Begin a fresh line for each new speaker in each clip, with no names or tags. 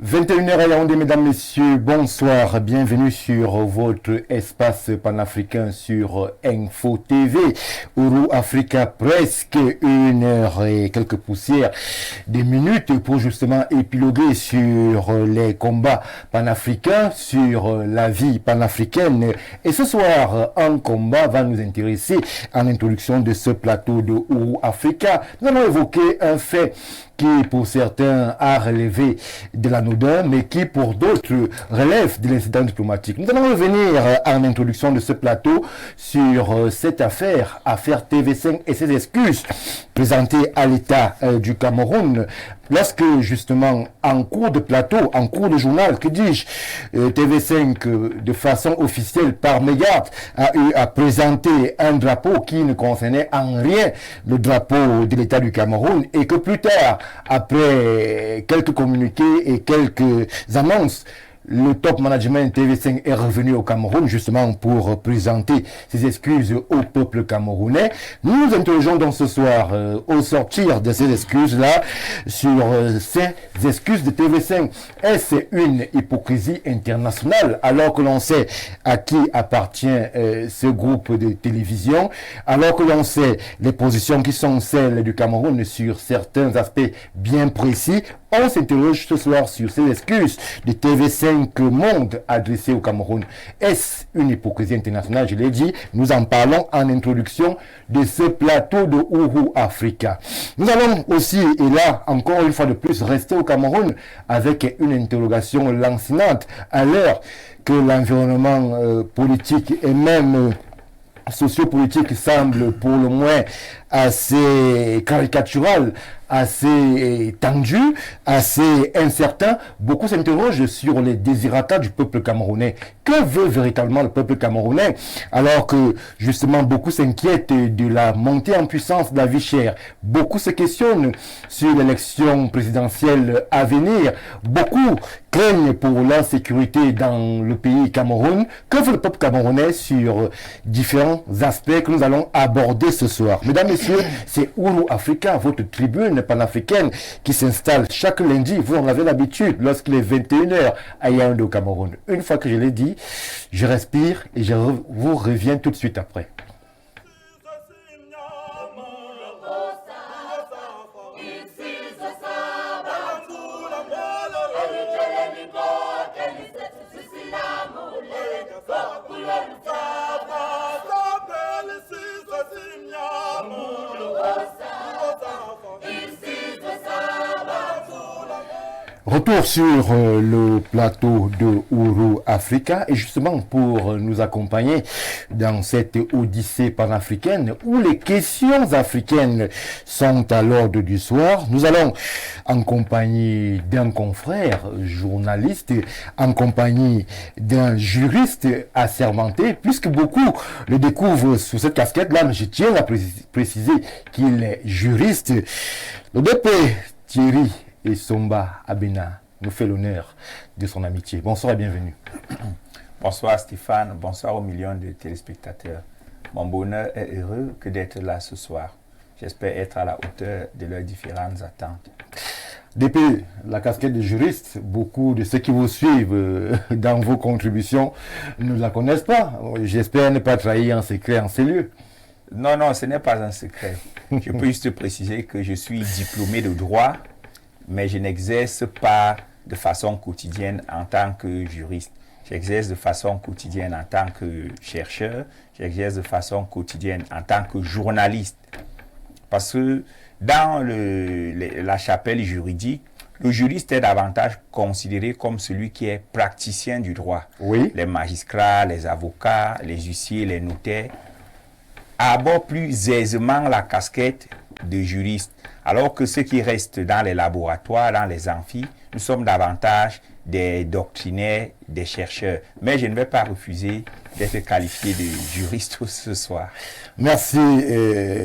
21h à Yaoundé, mesdames, messieurs, bonsoir, bienvenue sur votre espace panafricain sur Info TV, Ouro Africa, presque 1h et quelques poussières, des minutes pour justement épiloguer sur les combats panafricains, sur la vie panafricaine. Et ce soir, un combat va nous intéresser en introduction de ce plateau de Ouro Africa. Nous allons évoquer un fait qui pour certains a relevé de l'anodin, mais qui pour d'autres relève de l'incident diplomatique. Nous allons revenir en introduction de ce plateau sur cette affaire TV5 et ses excuses présentées à l'État du Cameroun. Lorsque justement, en cours de plateau, en cours de journal, que dis-je, TV5 de façon officielle par mégarde a eu à présenter un drapeau qui ne concernait en rien le drapeau de l'État du Cameroun, et que plus tard, après quelques communiqués et quelques annonces, le top management TV5 est revenu au Cameroun justement pour présenter ses excuses au peuple camerounais. Nous nous interrogeons donc ce soir au sortir de ces excuses-là sur ces excuses de TV5. Est-ce une hypocrisie internationale alors que l'on sait à qui appartient ce groupe de télévision, alors que l'on sait les positions qui sont celles du Cameroun sur certains aspects bien précis? On s'interroge ce soir sur ces excuses de TV5 Monde adressées au Cameroun. Est-ce une hypocrisie internationale? Je l'ai dit, nous en parlons en introduction de ce plateau de Ouro Africa. Nous allons aussi, et là, encore une fois de plus, rester au Cameroun avec une interrogation lancinante à l'heure que l'environnement politique et même sociopolitique semble pour le moins assez caricatural, assez tendu, assez incertain. Beaucoup s'interrogent sur les désirata du peuple camerounais. Que veut véritablement le peuple camerounais? Alors que justement beaucoup s'inquiètent de la montée en puissance de la vie chère. Beaucoup se questionnent sur l'élection présidentielle à venir. Beaucoup craignent pour l'insécurité dans le pays Cameroun. Que veut le peuple camerounais sur différents aspects que nous allons aborder ce soir? Mesdames, messieurs, c'est Ouro Africa, votre tribune panafricaine qui s'installe chaque lundi. Vous en avez l'habitude lorsqu'il est 21h à Yaoundé au Cameroun. Une fois que je l'ai dit, je respire et je vous reviens tout de suite après. Retour sur le plateau de Ouro Africa et justement pour nous accompagner dans cette odyssée panafricaine où les questions africaines sont à l'ordre du soir, nous allons en compagnie d'un confrère journaliste, en compagnie d'un juriste assermenté, puisque beaucoup le découvrent sous cette casquette-là, mais je tiens à préciser qu'il est juriste. Le DP Thierry et Somba Abena nous fait l'honneur de son amitié. Bonsoir et bienvenue.
Bonsoir Stéphane, bonsoir aux millions de téléspectateurs. Mon bonheur est heureux que d'être là ce soir. J'espère être à la hauteur de leurs différentes attentes.
Depuis la casquette de juriste, beaucoup de ceux qui vous suivent dans vos contributions ne la connaissent pas. J'espère ne pas trahir un secret en ces lieux.
Non, ce n'est pas un secret. Je peux juste préciser que je suis diplômé de droit, mais je n'exerce pas de façon quotidienne en tant que juriste. J'exerce de façon quotidienne en tant que chercheur, j'exerce de façon quotidienne en tant que journaliste. Parce que dans la chapelle juridique, le juriste est davantage considéré comme celui qui est praticien du droit.
Oui.
Les magistrats, les avocats, les huissiers, les notaires abordent plus aisément la casquette de juriste. Alors que ceux qui restent dans les laboratoires, dans les amphis, nous sommes davantage des doctrinaires, des chercheurs. Mais je ne vais pas refuser d'être qualifié de juriste ce soir.
Merci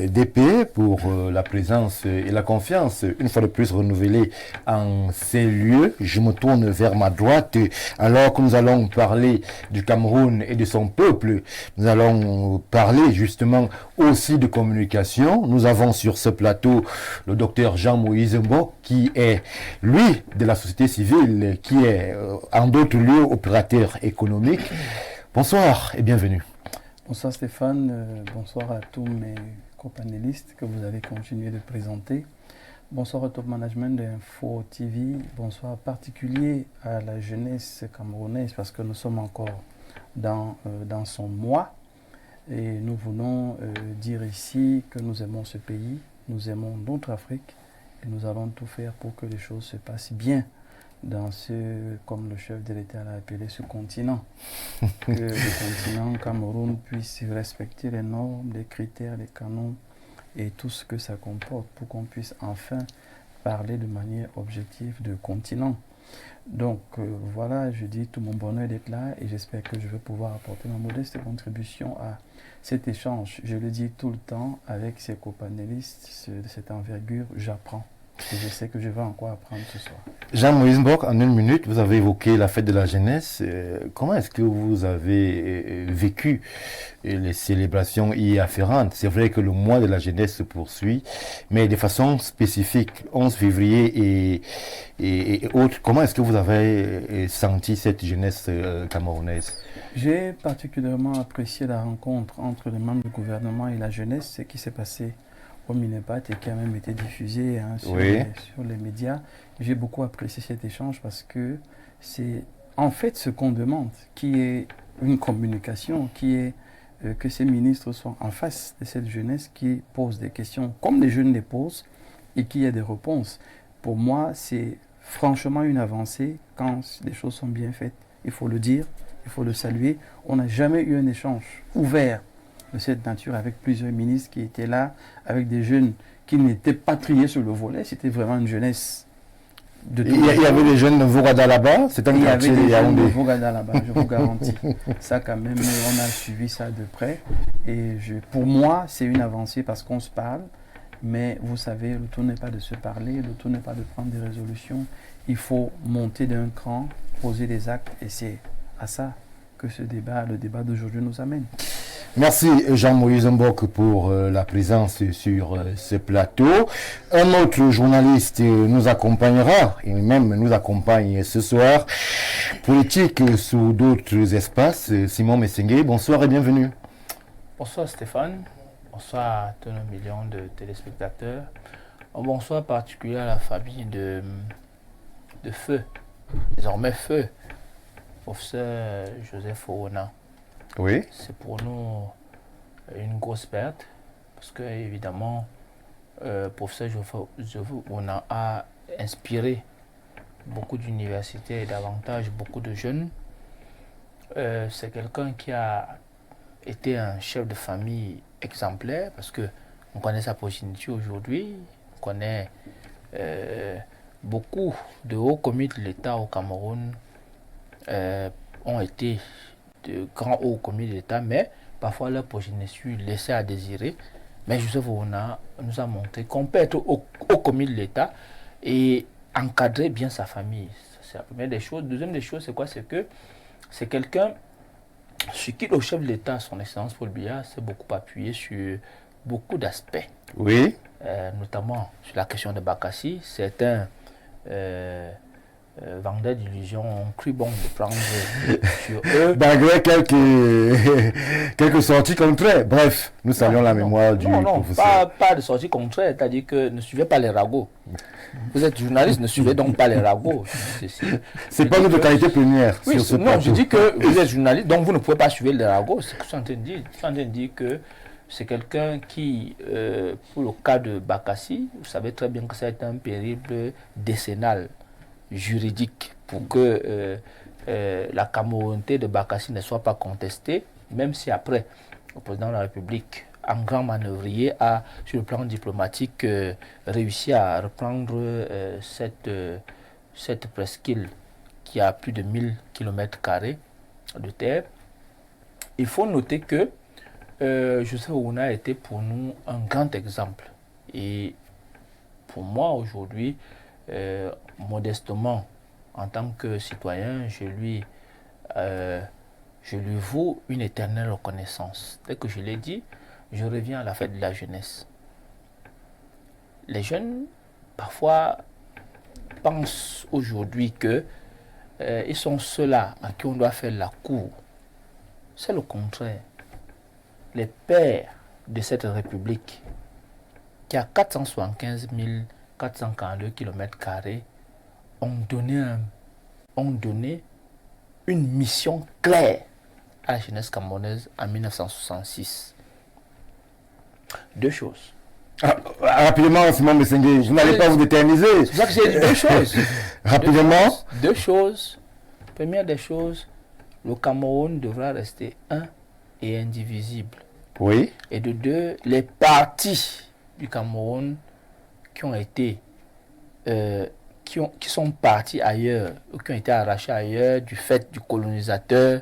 DP pour la présence et la confiance, une fois de plus renouvelée en ces lieux. Je me tourne vers ma droite alors que nous allons parler du Cameroun et de son peuple. Nous allons parler justement aussi de communication. Nous avons sur ce plateau le docteur Jean-Moïse Mbok qui est, lui, de la société civile, qui est en d'autres lieux opérateur économique. Bonsoir et bienvenue.
Bonsoir Stéphane, bonsoir à tous mes copanélistes que vous avez continué de présenter. Bonsoir au top management d'Info TV, bonsoir en particulier à la jeunesse camerounaise parce que nous sommes encore dans son mois et nous voulons dire ici que nous aimons ce pays, nous aimons notre Afrique et nous allons tout faire pour que les choses se passent bien dans comme le chef de l'État l'a appelé, ce continent. Que le continent Cameroun puisse respecter les normes, les critères, les canons et tout ce que ça comporte pour qu'on puisse enfin parler de manière objective de continent. Donc voilà, je dis tout mon bonheur d'être là et j'espère que je vais pouvoir apporter ma modeste contribution à cet échange. Je le dis tout le temps avec ces copanélistes de cette envergure, j'apprends. Et je sais que je vais encore apprendre ce soir.
Jean-Moïse Mbok, en une minute, vous avez évoqué la fête de la jeunesse. Comment est-ce que vous avez vécu les célébrations y afférentes? C'est vrai que le mois de la jeunesse se poursuit, mais de façon spécifique, 11 février et autres, comment est-ce que vous avez senti cette jeunesse camerounaise?
J'ai particulièrement apprécié la rencontre entre les membres du gouvernement et la jeunesse, ce qui s'est passé au Minepat et qui a même été diffusé sur les médias. J'ai beaucoup apprécié cet échange parce que c'est en fait ce qu'on demande, qui est une communication, qui est que ces ministres soient en face de cette jeunesse qui pose des questions comme les jeunes les posent et qui y a des réponses. Pour moi, c'est franchement une avancée quand les choses sont bien faites. Il faut le dire, il faut le saluer. On n'a jamais eu un échange ouvert de cette nature avec plusieurs ministres qui étaient là, avec des jeunes qui n'étaient pas triés sur le volet. C'était vraiment une jeunesse de tout.
Il y avait des jeunes de Vogada là-bas, c'est un quartier de Yaoundé.
Il y avait des jeunes de Vogada là-bas, je vous garantis. Ça quand même, on a suivi ça de près. Et pour moi, c'est une avancée parce qu'on se parle. Mais vous savez, le tout n'est pas de se parler, le tout n'est pas de prendre des résolutions. Il faut monter d'un cran, poser des actes et c'est à ça que le débat d'aujourd'hui nous amène.
Merci Jean-Moïse Mbok pour la présence sur ce plateau. Un autre journaliste nous accompagnera, et même nous accompagne ce soir. Politique sous d'autres espaces, Simon Messengue, bonsoir et bienvenue.
Bonsoir Stéphane, bonsoir à tous nos millions de téléspectateurs. Bonsoir particulier à la famille de Feu, désormais Feu, professeur Joseph Oona.
Oui.
C'est pour nous une grosse perte parce que évidemment professeur Joseph Oona a inspiré beaucoup d'universités et davantage beaucoup de jeunes. C'est quelqu'un qui a été un chef de famille exemplaire parce que on connaît sa progéniture aujourd'hui, on connaît beaucoup de hauts commis de l'État au Cameroun ont été de grands hauts commis de l'État, mais parfois leur progéniture laissait à désirer. Mais Joseph Ouna nous a montré qu'on peut être haut commis de l'État et encadrer bien sa famille. C'est la première des choses. Deuxième des choses, c'est quoi? C'est que c'est quelqu'un sur qui le chef de l'État, son Excellence Paul Biya, s'est beaucoup appuyé sur beaucoup d'aspects.
Oui.
Notamment sur la question de Bakassi. Certains vendeurs d'illusions ont cru bon de prendre sur eux.
Malgré quelques sorties contraires. Bref, nous saluons la mémoire du professeur.
Pas de sorties contraires, c'est-à-dire que ne suivez pas les ragots. Vous êtes journaliste, ne suivez donc pas les ragots.
C'est pas notre qualité première.
Oui,
sur ce
non,
plateau.
je dis que vous êtes journaliste, donc vous ne pouvez pas suivre les ragots. C'est ce que je suis en train de dire. Je suis en train de dire que c'est quelqu'un qui, pour le cas de Bakassi, vous savez très bien que ça a été un périple décennal juridique pour que la Camerounité de Bakassi ne soit pas contestée, même si après, le président de la République, en grand manœuvrier, a, sur le plan diplomatique, réussi à reprendre cette presqu'île qui a plus de 1000 km² de terre. Il faut noter que Joseph Ouna a été pour nous un grand exemple. Et pour moi, aujourd'hui, modestement, en tant que citoyen, je lui voue une éternelle reconnaissance. Dès que je l'ai dit, je reviens à la fête de la jeunesse. Les jeunes, parfois, pensent aujourd'hui que ils sont ceux-là à qui on doit faire la cour. C'est le contraire. Les pères de cette république, qui a 475 442 km², ont donné une mission claire à la jeunesse camerounaise en 1966. Deux choses.
Rapidement, Simon Messengue, vous n'allez pas vous éterniser.
C'est pour ça que j'ai dit deux choses.
Rapidement.
Deux choses. Première des choses, le Cameroun devra rester un et indivisible.
Oui.
Et de deux, les partis du Cameroun qui ont été qui sont partis ailleurs ou qui ont été arrachés ailleurs du fait du colonisateur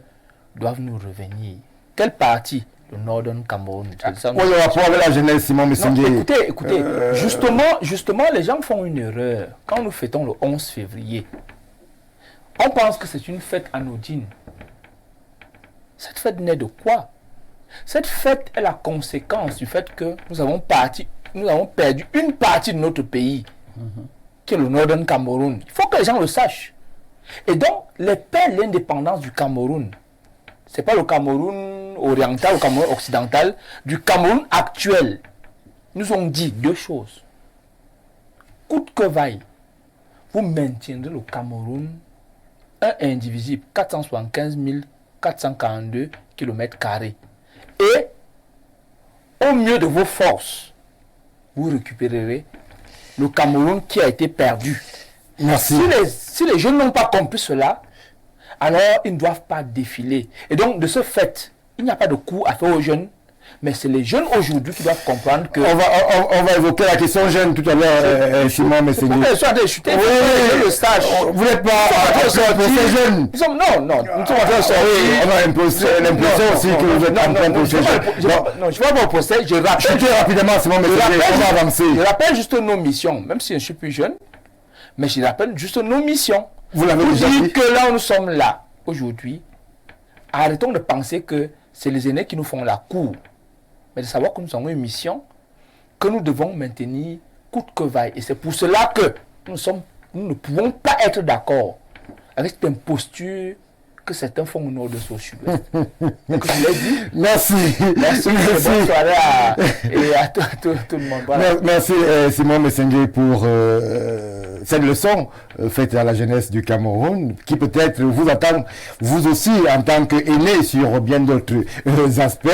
doivent nous revenir. Quel parti? Le Northern Cameroun.
Quoi le rapport avec la jeunesse, Simon Messengue?
Écoutez, justement, les gens font une erreur. Quand nous fêtons le 11 février, on pense que c'est une fête anodine. Cette fête naît de quoi? Cette fête est la conséquence du fait que nous avons perdu une partie de notre pays, qui est le Northern Cameroun. Il faut que les gens le sachent. Et donc, les pères de l'indépendance du Cameroun, ce n'est pas le Cameroun oriental, le Cameroun occidental, du Cameroun actuel, nous ont dit deux choses. Coûte que vaille, vous maintiendrez le Cameroun un indivisible, 475 442 km². Et au mieux de vos forces, vous récupérerez le Cameroun qui a été perdu.
Merci.
Si les jeunes n'ont pas compris cela, alors ils ne doivent pas défiler. Et donc, de ce fait, il n'y a pas de coup à faire aux jeunes, mais c'est les jeunes aujourd'hui qui doivent comprendre que...
On va évoquer la question jeune tout à l'heure, Simon Messengue.
Le stage.
Vous n'êtes pas en train de ces jeunes.
Non, nous sommes en train de sortir.
On a l'impression aussi que vous êtes en train de poser jeunes.
Non, je ne suis pas mon procès, je rappelle.
Très rapidement, Simon Messengue, on va avancer.
Je rappelle juste nos missions, même si je ne suis plus jeune, mais je rappelle juste nos missions.
Vous l'avez déjà dit.
Que là où nous sommes là, aujourd'hui, arrêtons de penser que c'est les aînés qui nous font la cour. Mais de savoir que nous avons une mission que nous devons maintenir coûte que vaille. Et c'est pour cela que nous ne pouvons pas être d'accord avec cette imposture que certains font au nord de ce sud-ouest. Donc je l'ai dit.
Merci.
Bonne soirée et à tout le monde. Voilà.
Merci Simon Messengue pour cette leçon faite à la jeunesse du Cameroun, qui peut-être vous attend, vous aussi, en tant qu'aîné, sur bien d'autres aspects.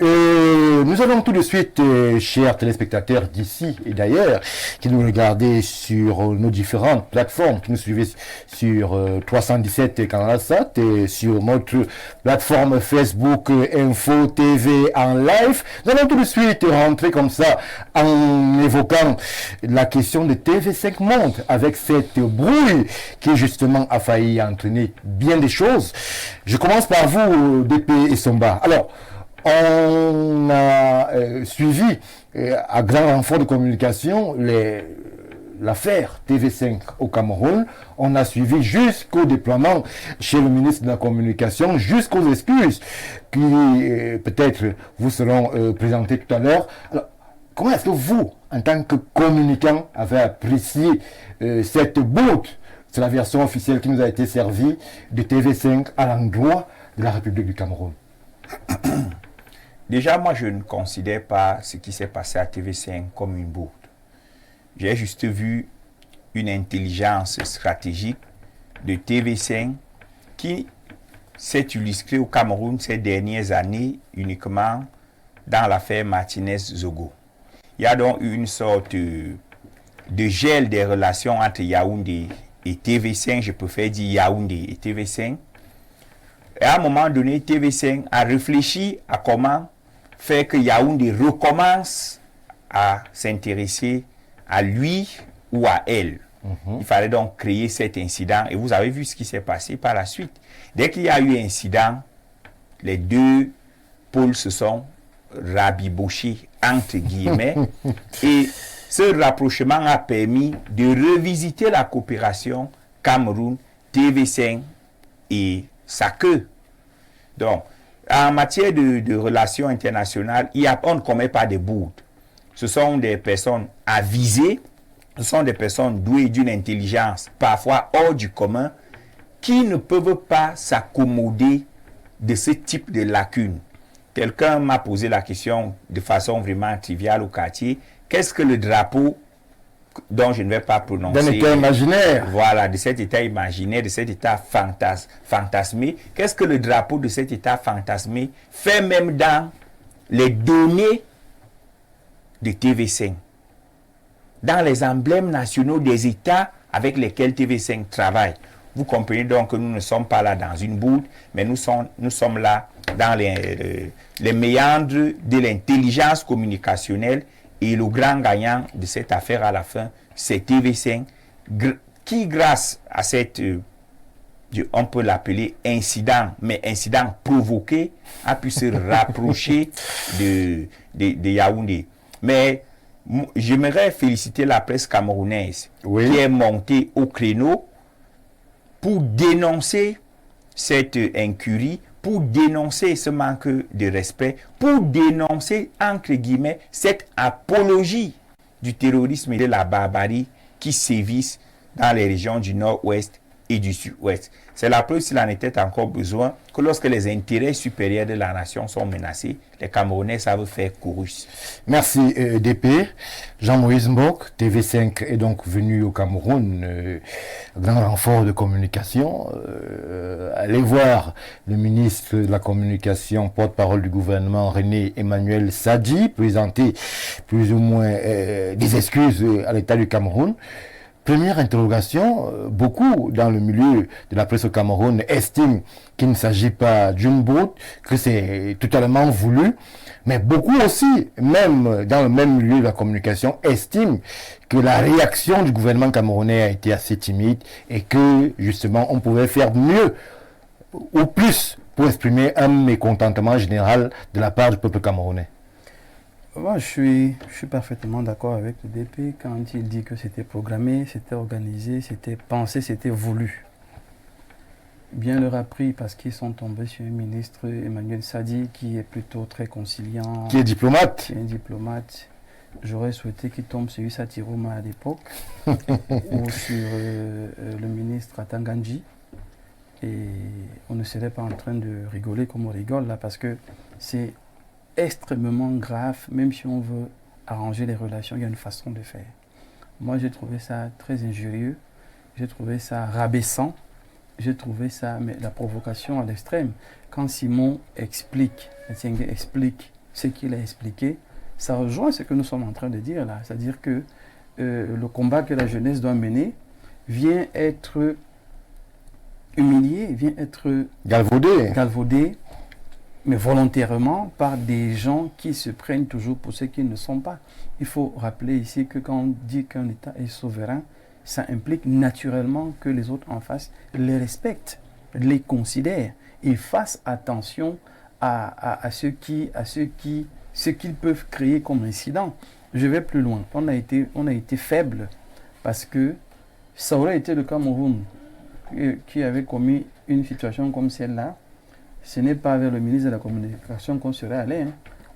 Nous allons tout de suite, chers téléspectateurs d'ici et d'ailleurs, qui nous regardez sur nos différentes plateformes, qui nous suivez sur 317 Canal Sat et sur notre plateforme Facebook Info TV en live. Nous allons tout de suite rentrer comme ça en évoquant la question de TV5 Monde avec cette brouille qui justement a failli entraîner bien des choses. Je commence par vous, DP et Somba. Alors, on a suivi à grand renfort de communication l'affaire TV5 au Cameroun. On a suivi jusqu'au déploiement chez le ministre de la Communication, jusqu'aux excuses qui peut-être vous seront présentées tout à l'heure. Alors, comment est-ce que vous, en tant que communicant, avez apprécié cette boute, c'est la version officielle qui nous a été servie, de TV5 à l'endroit de la République du Cameroun?
Déjà, moi, je ne considère pas ce qui s'est passé à TV5 comme une bourde. J'ai juste vu une intelligence stratégique de TV5 qui s'est illustrée au Cameroun ces dernières années uniquement dans l'affaire Martinez-Zogo. Il y a donc une sorte de gel des relations entre Yaoundé et TV5, je préfère dire Yaoundé et TV5. Et à un moment donné, TV5 a réfléchi à comment faire que Yaoundé recommence à s'intéresser à lui ou à elle. Il fallait donc créer cet incident. Et vous avez vu ce qui s'est passé par la suite. Dès qu'il y a eu incident, les deux pôles se sont rabibochés, entre guillemets. Et ce rapprochement a permis de revisiter la coopération Cameroun, TV5 et SACE. Donc, en matière de relations internationales, on ne commet pas de bourdes. Ce sont des personnes avisées, ce sont des personnes douées d'une intelligence parfois hors du commun qui ne peuvent pas s'accommoder de ce type de lacunes. Quelqu'un m'a posé la question de façon vraiment triviale au quartier, qu'est-ce que le drapeau dont je ne vais pas prononcer.
D'un état imaginaire.
Voilà, de cet état imaginaire, de cet état fantasmé. Qu'est-ce que le drapeau de cet état fantasmé fait même dans les données de TV5, dans les emblèmes nationaux des États avec lesquels TV5 travaille. Vous comprenez donc que nous ne sommes pas là dans une bourde, mais nous sommes là dans les méandres de l'intelligence communicationnelle. Et le grand gagnant de cette affaire à la fin, c'est TV5, qui grâce à cette, on peut l'appeler incident, mais incident provoqué, a pu se rapprocher de Yaoundé. Mais j'aimerais féliciter la presse camerounaise qui est montée au créneau pour dénoncer cette incurie, pour dénoncer ce manque de respect, pour dénoncer, entre guillemets, cette apologie du terrorisme et de la barbarie qui sévissent dans les régions du nord-ouest et du sud-ouest. C'est la preuve, s'il en était encore besoin, que lorsque les intérêts supérieurs de la nation sont menacés, les Camerounais savent faire chorus.
Merci DP. Jean-Moïse Mbok, TV5 est donc venu au Cameroun, grand renfort de communication. Allez voir le ministre de la Communication, porte-parole du gouvernement, René Emmanuel Sadi, présenter plus ou moins des excuses à l'État du Cameroun. Première interrogation, beaucoup dans le milieu de la presse au Cameroun estiment qu'il ne s'agit pas d'une bourde, que c'est totalement voulu, mais beaucoup aussi, même dans le même milieu de la communication, estiment que la réaction du gouvernement camerounais a été assez timide et que justement on pouvait faire mieux ou plus pour exprimer un mécontentement général de la part du peuple camerounais.
Moi, je suis parfaitement d'accord avec le DP quand il dit que c'était programmé, c'était organisé, c'était pensé, c'était voulu. Bien leur a pris parce qu'ils sont tombés sur un ministre, Emmanuel Sadi, qui est plutôt très conciliant.
Qui est diplomate.
Qui est un diplomate. J'aurais souhaité qu'il tombe sur Issa Tiroma à l'époque, ou sur le ministre Atanganji. Et on ne serait pas en train de rigoler comme on rigole là, parce que c'est extrêmement grave, même si on veut arranger les relations, il y a une façon de faire. Moi, j'ai trouvé ça très injurieux, j'ai trouvé ça rabaissant, j'ai trouvé ça, mais la provocation à l'extrême. Quand Simon explique ce qu'il a expliqué, ça rejoint ce que nous sommes en train de dire là. C'est-à-dire que le combat que la jeunesse doit mener vient être humilié, vient être galvaudé, mais volontairement par des gens qui se prennent toujours pour ce qu'ils ne sont pas. Il faut rappeler ici que quand on dit qu'un État est souverain, ça implique naturellement que les autres en face les respectent, les considèrent et fassent attention à ce qu'ils peuvent créer comme incident. Je vais plus loin. On a été faible parce que ça aurait été le Cameroun qui avait commis une situation comme celle-là. Ce n'est pas vers le ministre de la Communication qu'on serait allé.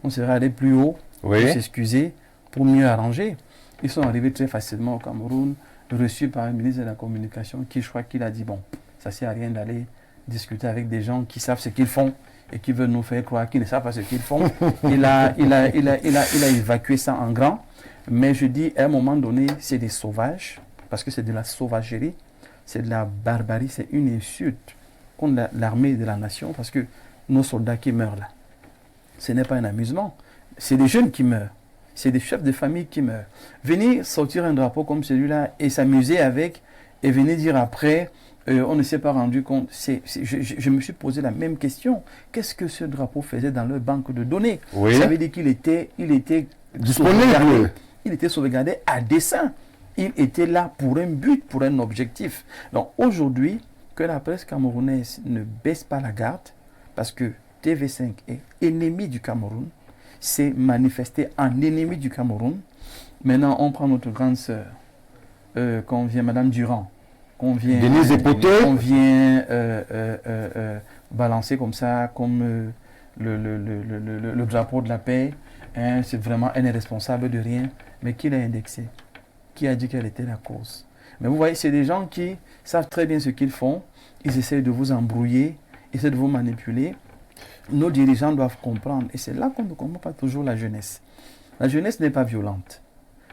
On serait allé plus haut pour s'excuser, pour mieux arranger. Ils sont arrivés très facilement au Cameroun, reçus par le ministre de la Communication qui, je crois qu'il a dit, bon, ça ne sert à rien d'aller discuter avec des gens qui savent ce qu'ils font et qui veulent nous faire croire qu'ils ne savent pas ce qu'ils font. Il a évacué ça en grand. Mais je dis, à un moment donné, c'est des sauvages, parce que c'est de la sauvagerie, c'est de la barbarie, c'est une insulte contre l'armée de la nation, parce que nos soldats qui meurent là, ce n'est pas un amusement. C'est des jeunes qui meurent. C'est des chefs de famille qui meurent. Venir sortir un drapeau comme celui-là et s'amuser avec, et venir dire après, on ne s'est pas rendu compte. Je me suis posé la même question. Qu'est-ce que ce drapeau faisait dans leur banque de données? Ça veut dire qu'il était disponible. Il était sauvegardé à dessein. Il était là pour un but, pour un objectif. Donc aujourd'hui, que la presse camerounaise ne baisse pas la garde, parce que TV5 est ennemi du Cameroun, c'est manifesté en ennemi du Cameroun. Maintenant, on prend notre grande sœur, qu'on vient, Madame Durand, qu'on vient balancer comme ça, comme le drapeau de la paix. Hein, c'est vraiment, elle n'est responsable de rien, mais qui l'a indexé? Qui a dit qu'elle était la cause? Mais vous voyez, c'est des gens qui savent très bien ce qu'ils font. Ils essayent de vous embrouiller, essaient de vous manipuler. Nos dirigeants doivent comprendre. Et c'est là qu'on ne comprend pas toujours la jeunesse. La jeunesse n'est pas violente.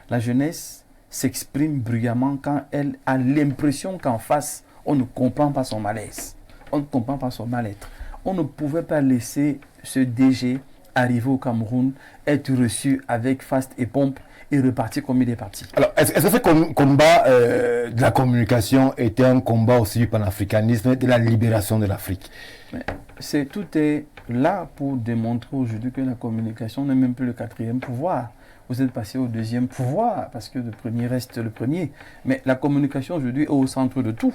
La jeunesse s'exprime bruyamment quand elle a l'impression qu'en face, on ne comprend pas son malaise. On ne comprend pas son mal-être. On ne pouvait pas laisser ce DG arriver au Cameroun, être reçu avec faste et pompe et repartir comme il est parti.
Alors, est-ce que ce combat de la communication était un combat aussi du panafricanisme, de la libération de l'Afrique?
Tout est là pour démontrer aujourd'hui que la communication n'est même plus le quatrième pouvoir. Vous êtes passé au deuxième pouvoir parce que le premier reste le premier. Mais la communication aujourd'hui est au centre de tout.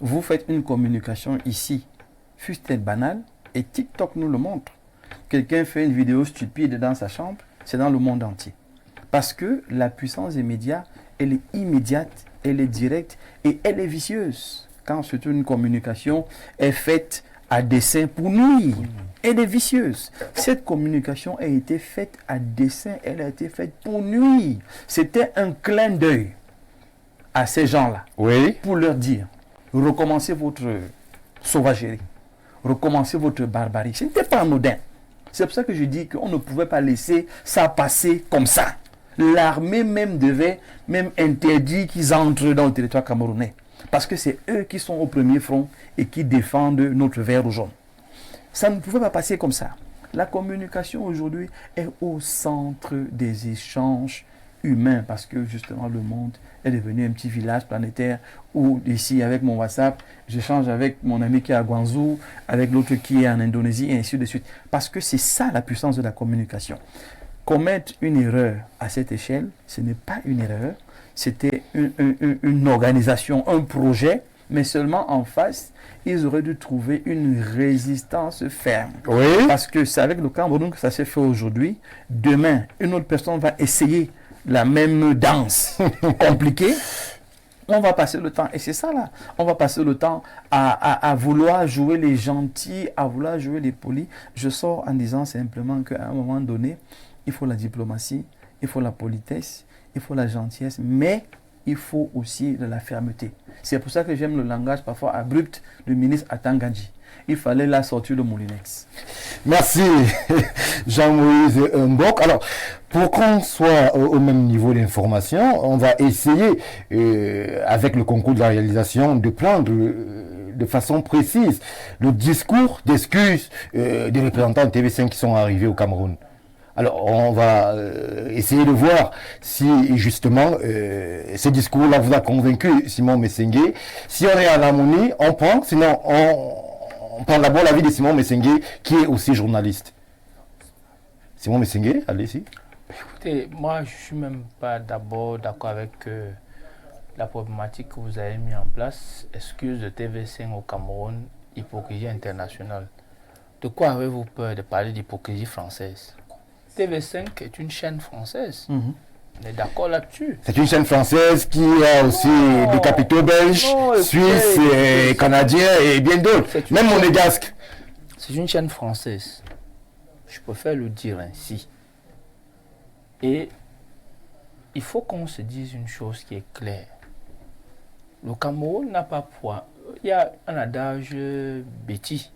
Vous faites une communication ici, fût-elle banale, et TikTok nous le montre. Quelqu'un fait une vidéo stupide dans sa chambre, c'est dans le monde entier. Parce que la puissance des médias, elle est immédiate, elle est directe et elle est vicieuse. Quand surtout une communication est faite à dessein pour nuire, elle est vicieuse. Cette communication a été faite à dessein, elle a été faite pour nuire. C'était un clin d'œil à ces gens-là, pour leur dire, recommencez votre sauvagerie, recommencez votre barbarie. Ce n'était pas anodin. C'est pour ça que je dis qu'on ne pouvait pas laisser ça passer comme ça. L'armée même devait interdire qu'ils entrent dans le territoire camerounais. Parce que c'est eux qui sont au premier front et qui défendent notre vert jaune. Ça ne pouvait pas passer comme ça. La communication aujourd'hui est au centre des échanges humains parce que justement le monde est devenu un petit village planétaire où ici avec mon WhatsApp, j'échange avec mon ami qui est à Guangzhou, avec l'autre qui est en Indonésie et ainsi de suite. Parce que c'est ça la puissance de la communication. Commettre une erreur à cette échelle, ce n'est pas une erreur, c'était une organisation, un projet, mais seulement en face, ils auraient dû trouver une résistance ferme. Parce que c'est avec le Cameroun que ça s'est fait aujourd'hui. Demain, une autre personne va essayer la même danse compliquée. On va passer le temps, et c'est ça là, on va passer le temps à vouloir jouer les gentils, à vouloir jouer les polis. Je sors en disant simplement qu'à un moment donné, il faut la diplomatie, il faut la politesse, il faut la gentillesse, mais il faut aussi de la fermeté. C'est pour ça que j'aime le langage parfois abrupt du ministre Atangadji. il fallait la sortir de Moulinex.
Merci Jean-Moïse Mbok. Alors, pour qu'on soit au même niveau d'information, on va essayer, avec le concours de la réalisation, de prendre de façon précise le discours d'excuses des représentants de TV5 qui sont arrivés au Cameroun. Alors, on va essayer de voir si, justement, ce discours-là vous a convaincu, Simon Messengue. Si on est en harmonie, on prend, sinon on prend d'abord l'avis de Simon Messengue, qui est aussi journaliste. Simon Messengue, allez-y.
Écoutez, moi, je ne suis même pas d'abord d'accord avec la problématique que vous avez mis en place. Excuse de TV5 au Cameroun, hypocrisie internationale. De quoi avez-vous peur de parler d'hypocrisie française? TV5 est une chaîne française. On est d'accord là-dessus.
C'est une chaîne française qui a aussi des capitaux belges, suisses, canadiens et bien d'autres. Même monégasques.
C'est une chaîne française. Je préfère le dire ainsi. Et il faut qu'on se dise une chose qui est claire. Le Cameroun n'a pas point. Il y a un adage bêtis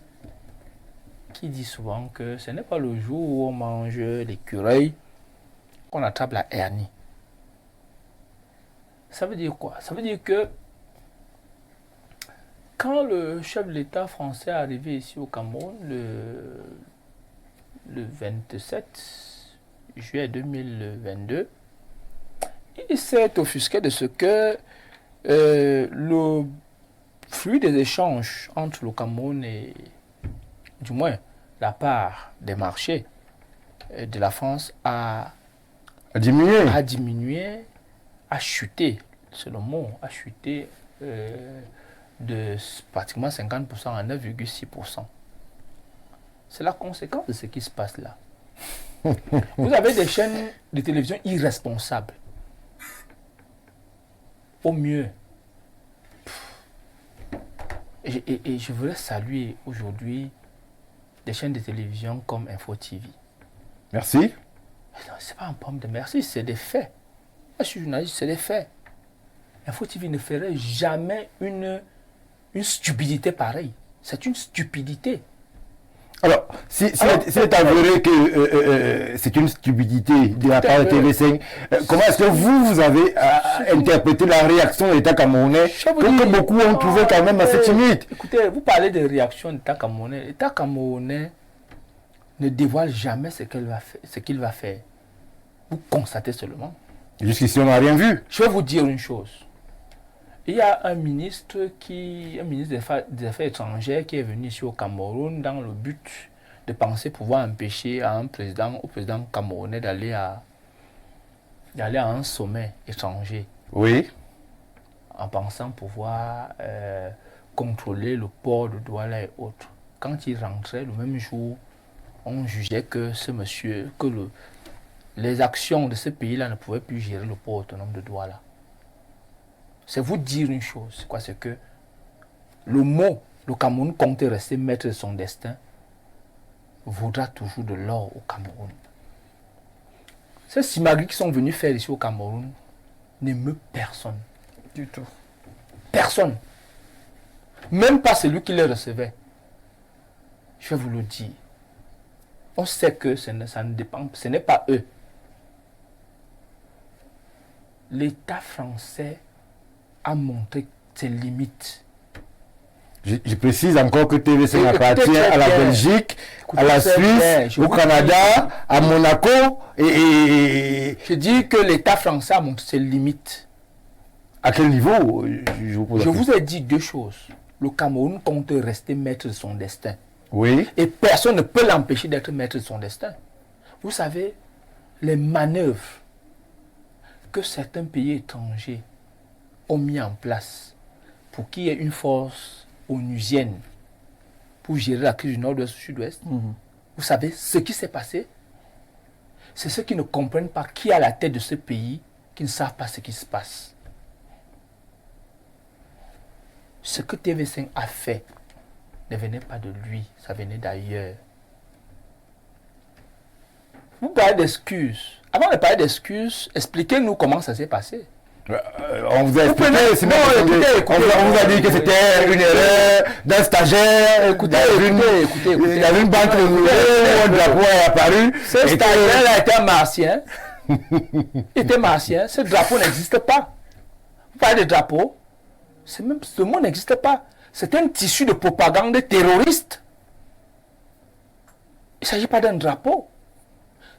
qui dit souvent que ce n'est pas le jour où on mange l'écureuil qu'on attrape la hernie. Ça veut dire quoi? Ça veut dire que quand le chef de l'État français est arrivé ici au Cameroun le 27 juillet 2022, il s'est offusqué de ce que le flux des échanges entre le Cameroun et, du moins, la part des marchés de la France a diminué, a chuté, c'est le mot, a chuté de pratiquement 50% à 9,6%. C'est la conséquence de ce qui se passe là. Vous avez des chaînes de télévision irresponsables. Au mieux. Et je voudrais saluer aujourd'hui des chaînes de télévision comme Info TV.
Merci.
Ce n'est pas un problème de merci, c'est des faits. Moi, je suis journaliste, c'est des faits. Info TV ne ferait jamais une stupidité pareille. C'est une stupidité.
Alors, c'est avéré que c'est une stupidité de la part de TV5, comment est-ce que vous avez interprété la réaction de l'État camerounais que beaucoup ont trouvé quand même assez timide?
Écoutez, vous parlez de réaction de l'État camerounais. L'État camerounais ne dévoile jamais ce qu'il va faire. Vous constatez seulement.
Jusqu'ici, on n'a rien vu.
Je vais vous dire une chose. Il y a un ministre des Affaires étrangères qui est venu ici au Cameroun dans le but de penser pouvoir empêcher au président camerounais d'aller à un sommet étranger.
Oui.
En pensant pouvoir contrôler le port de Douala et autres. Quand il rentrait le même jour, on jugeait que ce monsieur, les actions de ce pays-là ne pouvaient plus gérer le port autonome de Douala. C'est vous dire une chose, c'est quoi? C'est que le Cameroun comptait rester maître de son destin, vaudra toujours de l'or au Cameroun. Ces simagris qui sont venus faire ici au Cameroun n'émeut personne.
Du tout.
Personne. Même pas celui qui les recevait. Je vais vous le dire. On sait que ça ne dépend, ce n'est pas eux. L'État français a montré ses limites.
Je précise encore que TV5 appartient à la Belgique, à la Suisse, au Canada, à Monaco et...
Je dis que l'État français a montré ses limites.
À quel niveau?
Je vous ai dit deux choses. Le Cameroun compte rester maître de son destin.
Oui.
Et personne ne peut l'empêcher d'être maître de son destin. Vous savez, les manœuvres que certains pays étrangers ont mis en place pour qu'il y ait une force onusienne pour gérer la crise du nord-ouest au sud-ouest. Vous savez ce qui s'est passé? C'est ceux qui ne comprennent pas qui est à la tête de ce pays, qui ne savent pas ce qui se passe. Ce que TV5 a fait ne venait pas de lui, ça venait d'ailleurs. Vous parlez d'excuses. Avant de parler d'excuses, expliquez-nous comment ça s'est passé.
On vous a expliqué,
Écoutez,
on vous a dit que c'était une erreur d'un stagiaire.
Écoutez,
il y avait une banque où un drapeau est apparu.
Ce stagiaire-là était un martien. Il était martien. Ce drapeau n'existe pas. Vous parlez de drapeau, ce mot n'existe pas. C'est un tissu de propagande terroriste. Il ne s'agit pas d'un drapeau.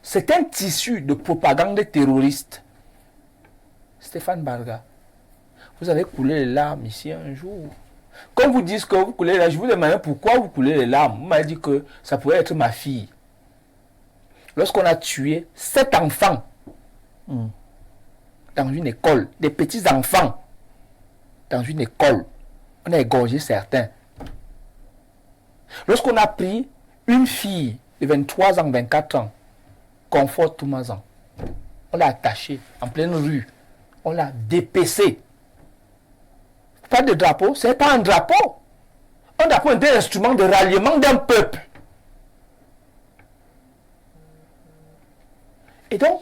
C'est un tissu de propagande terroriste. Stéphane Barga, vous avez coulé les larmes ici un jour. Quand vous dites que vous coulez les larmes, je vous demande pourquoi vous coulez les larmes. Vous m'avez dit que ça pourrait être ma fille. Lorsqu'on a tué 7 enfants dans une école, des petits enfants dans une école, on a égorgé certains. Lorsqu'on a pris une fille de 23 ans, 24 ans, Comfort Toumazan, on l'a attachée en pleine rue. On l'a dépecé. Pas de drapeau, ce n'est pas un drapeau. Un drapeau est un instrument de ralliement d'un peuple. Et donc,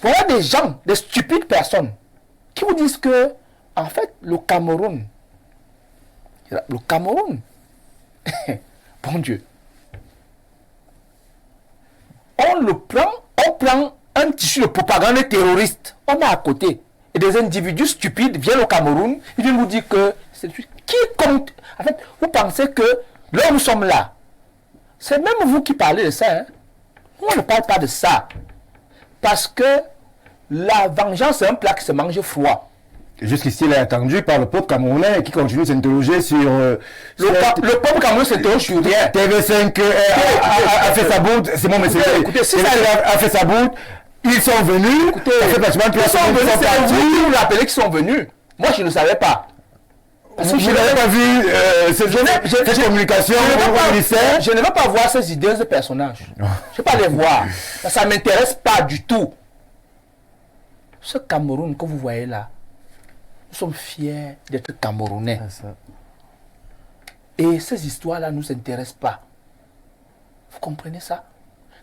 voilà des gens, des stupides personnes, qui vous disent que, en fait, le Cameroun, bon Dieu, on prend un tissu de propagande terroriste, on met à côté. Et des individus stupides viennent au Cameroun, ils viennent vous dire que c'est qui compte. En fait, vous pensez que là où nous sommes là, c'est même vous qui parlez de ça. Hein? On ne parle pas de ça. Parce que la vengeance, c'est un plat qui se mange froid.
Jusqu'ici, il est attendu par le peuple camerounais qui continue de s'interroger sur...
le peuple camerounais s'interroge sur rien.
TV5 a fait sa bourde, c'est mon message.
Écoutez, si ça
a fait sa bourde, ils sont venus.
Écoutez, ils sont venus, c'est vous qui vous rappelez qu'ils sont venus. Moi, je ne savais pas.
Parce que je n'avais pas vu cette communication au ministère.
Je ne veux pas voir ces idées de personnages. Je ne veux pas les voir. Ça ne m'intéresse pas du tout. Ce Cameroun que vous voyez là, nous sommes fiers d'être Camerounais. Et ces histoires-là ne nous intéressent pas. Vous comprenez ça?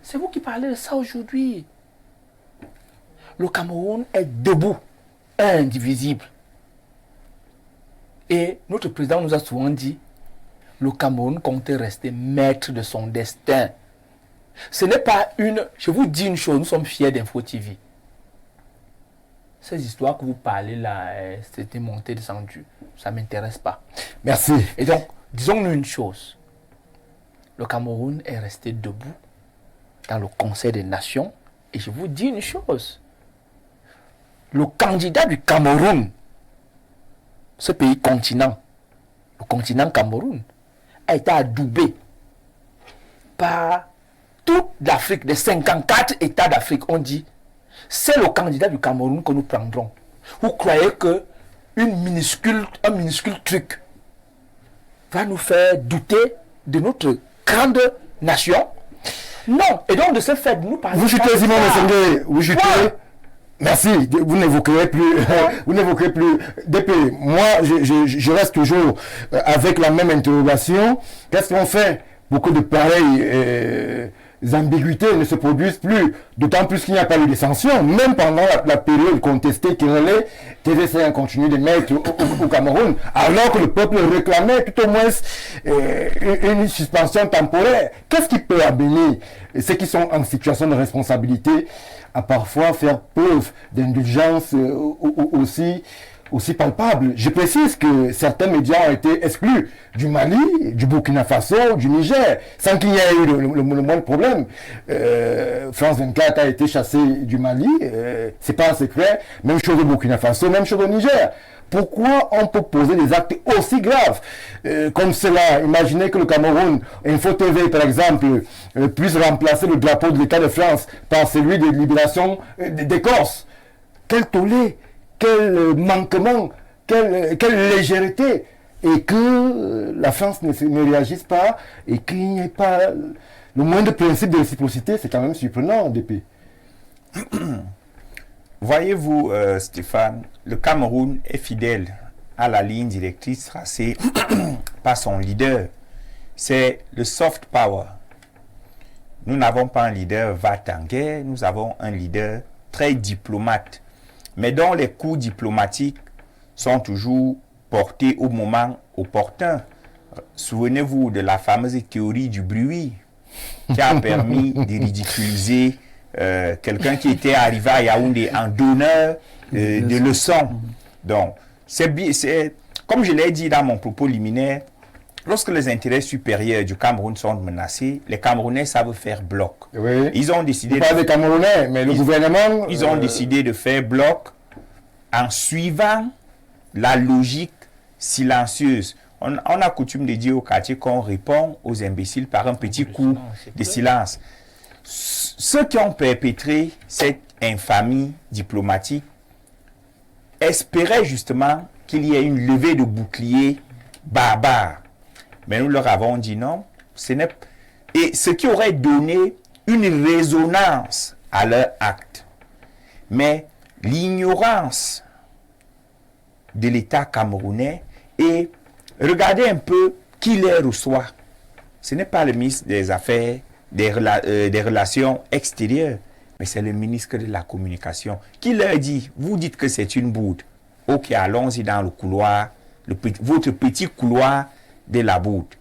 C'est vous qui parlez de ça aujourd'hui. Le Cameroun est debout, indivisible. Et notre président nous a souvent dit, le Cameroun comptait rester maître de son destin. Ce n'est pas une... Je vous dis une chose, nous sommes fiers d'Info TV. Ces histoires que vous parlez là, c'était monté, descendu. Ça ne m'intéresse pas.
Merci.
Et donc, disons-nous une chose. Le Cameroun est resté debout dans le Conseil des Nations. Et je vous dis une chose. Le candidat du Cameroun, ce pays continent, le continent Cameroun, a été adoubé par toute l'Afrique, des 54 États d'Afrique. On dit, c'est le candidat du Cameroun que nous prendrons. Vous croyez que un minuscule truc va nous faire douter de notre grande nation? Non. Et donc de ce fait, nous parlons.
Vous chutez, Simon Messengé, vous chutez. Merci, vous n'évoquerez plus, vous n'évoquerez plus DP. Moi, je reste toujours avec la même interrogation. Qu'est-ce qu'on fait? Beaucoup de pareilles ambiguïtés ne se produisent plus, d'autant plus qu'il n'y a pas eu de sanctions, même pendant la période contestée qui relait, TV5 continue de mettre au Cameroun, alors que le peuple réclamait tout au moins une suspension temporaire. Qu'est-ce qui peut amener ceux qui sont en situation de responsabilité à parfois faire preuve d'indulgence aussi palpable? Je précise que certains médias ont été exclus du Mali, du Burkina Faso, du Niger, sans qu'il y ait eu le moindre problème. France 24 a été chassé du Mali, c'est pas un secret. Même chose au Burkina Faso, même chose au Niger. Pourquoi on peut poser des actes aussi graves comme cela? Imaginez que le Cameroun, Info TV par exemple, puisse remplacer le drapeau de l'État de France par celui de libération des Corses. Quel tollé, quel manquement, quelle légèreté, et que la France ne réagisse pas, et qu'il n'y ait pas le moindre principe de réciprocité, c'est quand même surprenant, DP.
Voyez-vous, Stéphane, le Cameroun est fidèle à la ligne directrice tracée par son leader. C'est le soft power. Nous n'avons pas un leader va-t-en-guerre, nous avons un leader très diplomate. mais dont les coups diplomatiques sont toujours portés au moment opportun. Souvenez-vous de la fameuse théorie du bruit qui a permis de ridiculiser quelqu'un qui était arrivé à Yaoundé en donneur de leçons. Donc, comme je l'ai dit dans mon propos liminaire, lorsque les intérêts supérieurs du Cameroun sont menacés, les Camerounais savent faire bloc.
Oui.
Ils ont décidé.
Pas des Camerounais, mais le gouvernement.
Ils ont décidé de faire bloc en suivant la logique silencieuse. On a coutume de dire au quartier qu'on répond aux imbéciles par un petit coup de silence. Ceux qui ont perpétré cette infamie diplomatique espéraient justement qu'il y ait une levée de bouclier barbare. Mais nous leur avons dit non. Et ce qui aurait donné une résonance à leur acte. Mais l'ignorance de l'État camerounais et regardez un peu qui les reçoit. Ce n'est pas le ministre des Affaires, des Relations extérieures, mais c'est le ministre de la Communication qui leur dit, vous dites que c'est une bourde. Ok, allons-y dans le couloir, votre petit couloir de la bourde.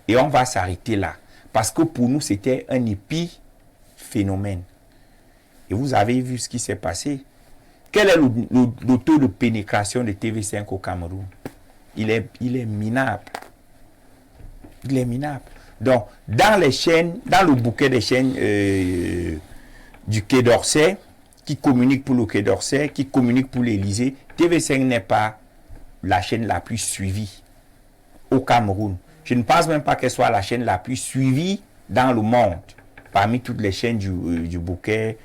Et on va s'arrêter là. Parce que pour nous, c'était un épiphénomène. Et vous avez vu ce qui s'est passé. Quel est le taux de pénétration de TV5 au Cameroun? Il est minable. Il est minable. Donc, dans les chaînes, dans le bouquet des chaînes du Quai d'Orsay, qui communiquent pour le Quai d'Orsay, qui communiquent pour l'Élysée, TV5 n'est pas la chaîne la plus suivie au Cameroun. Je ne pense même pas qu'elle soit la chaîne la plus suivie dans le monde, parmi toutes les chaînes du bouquet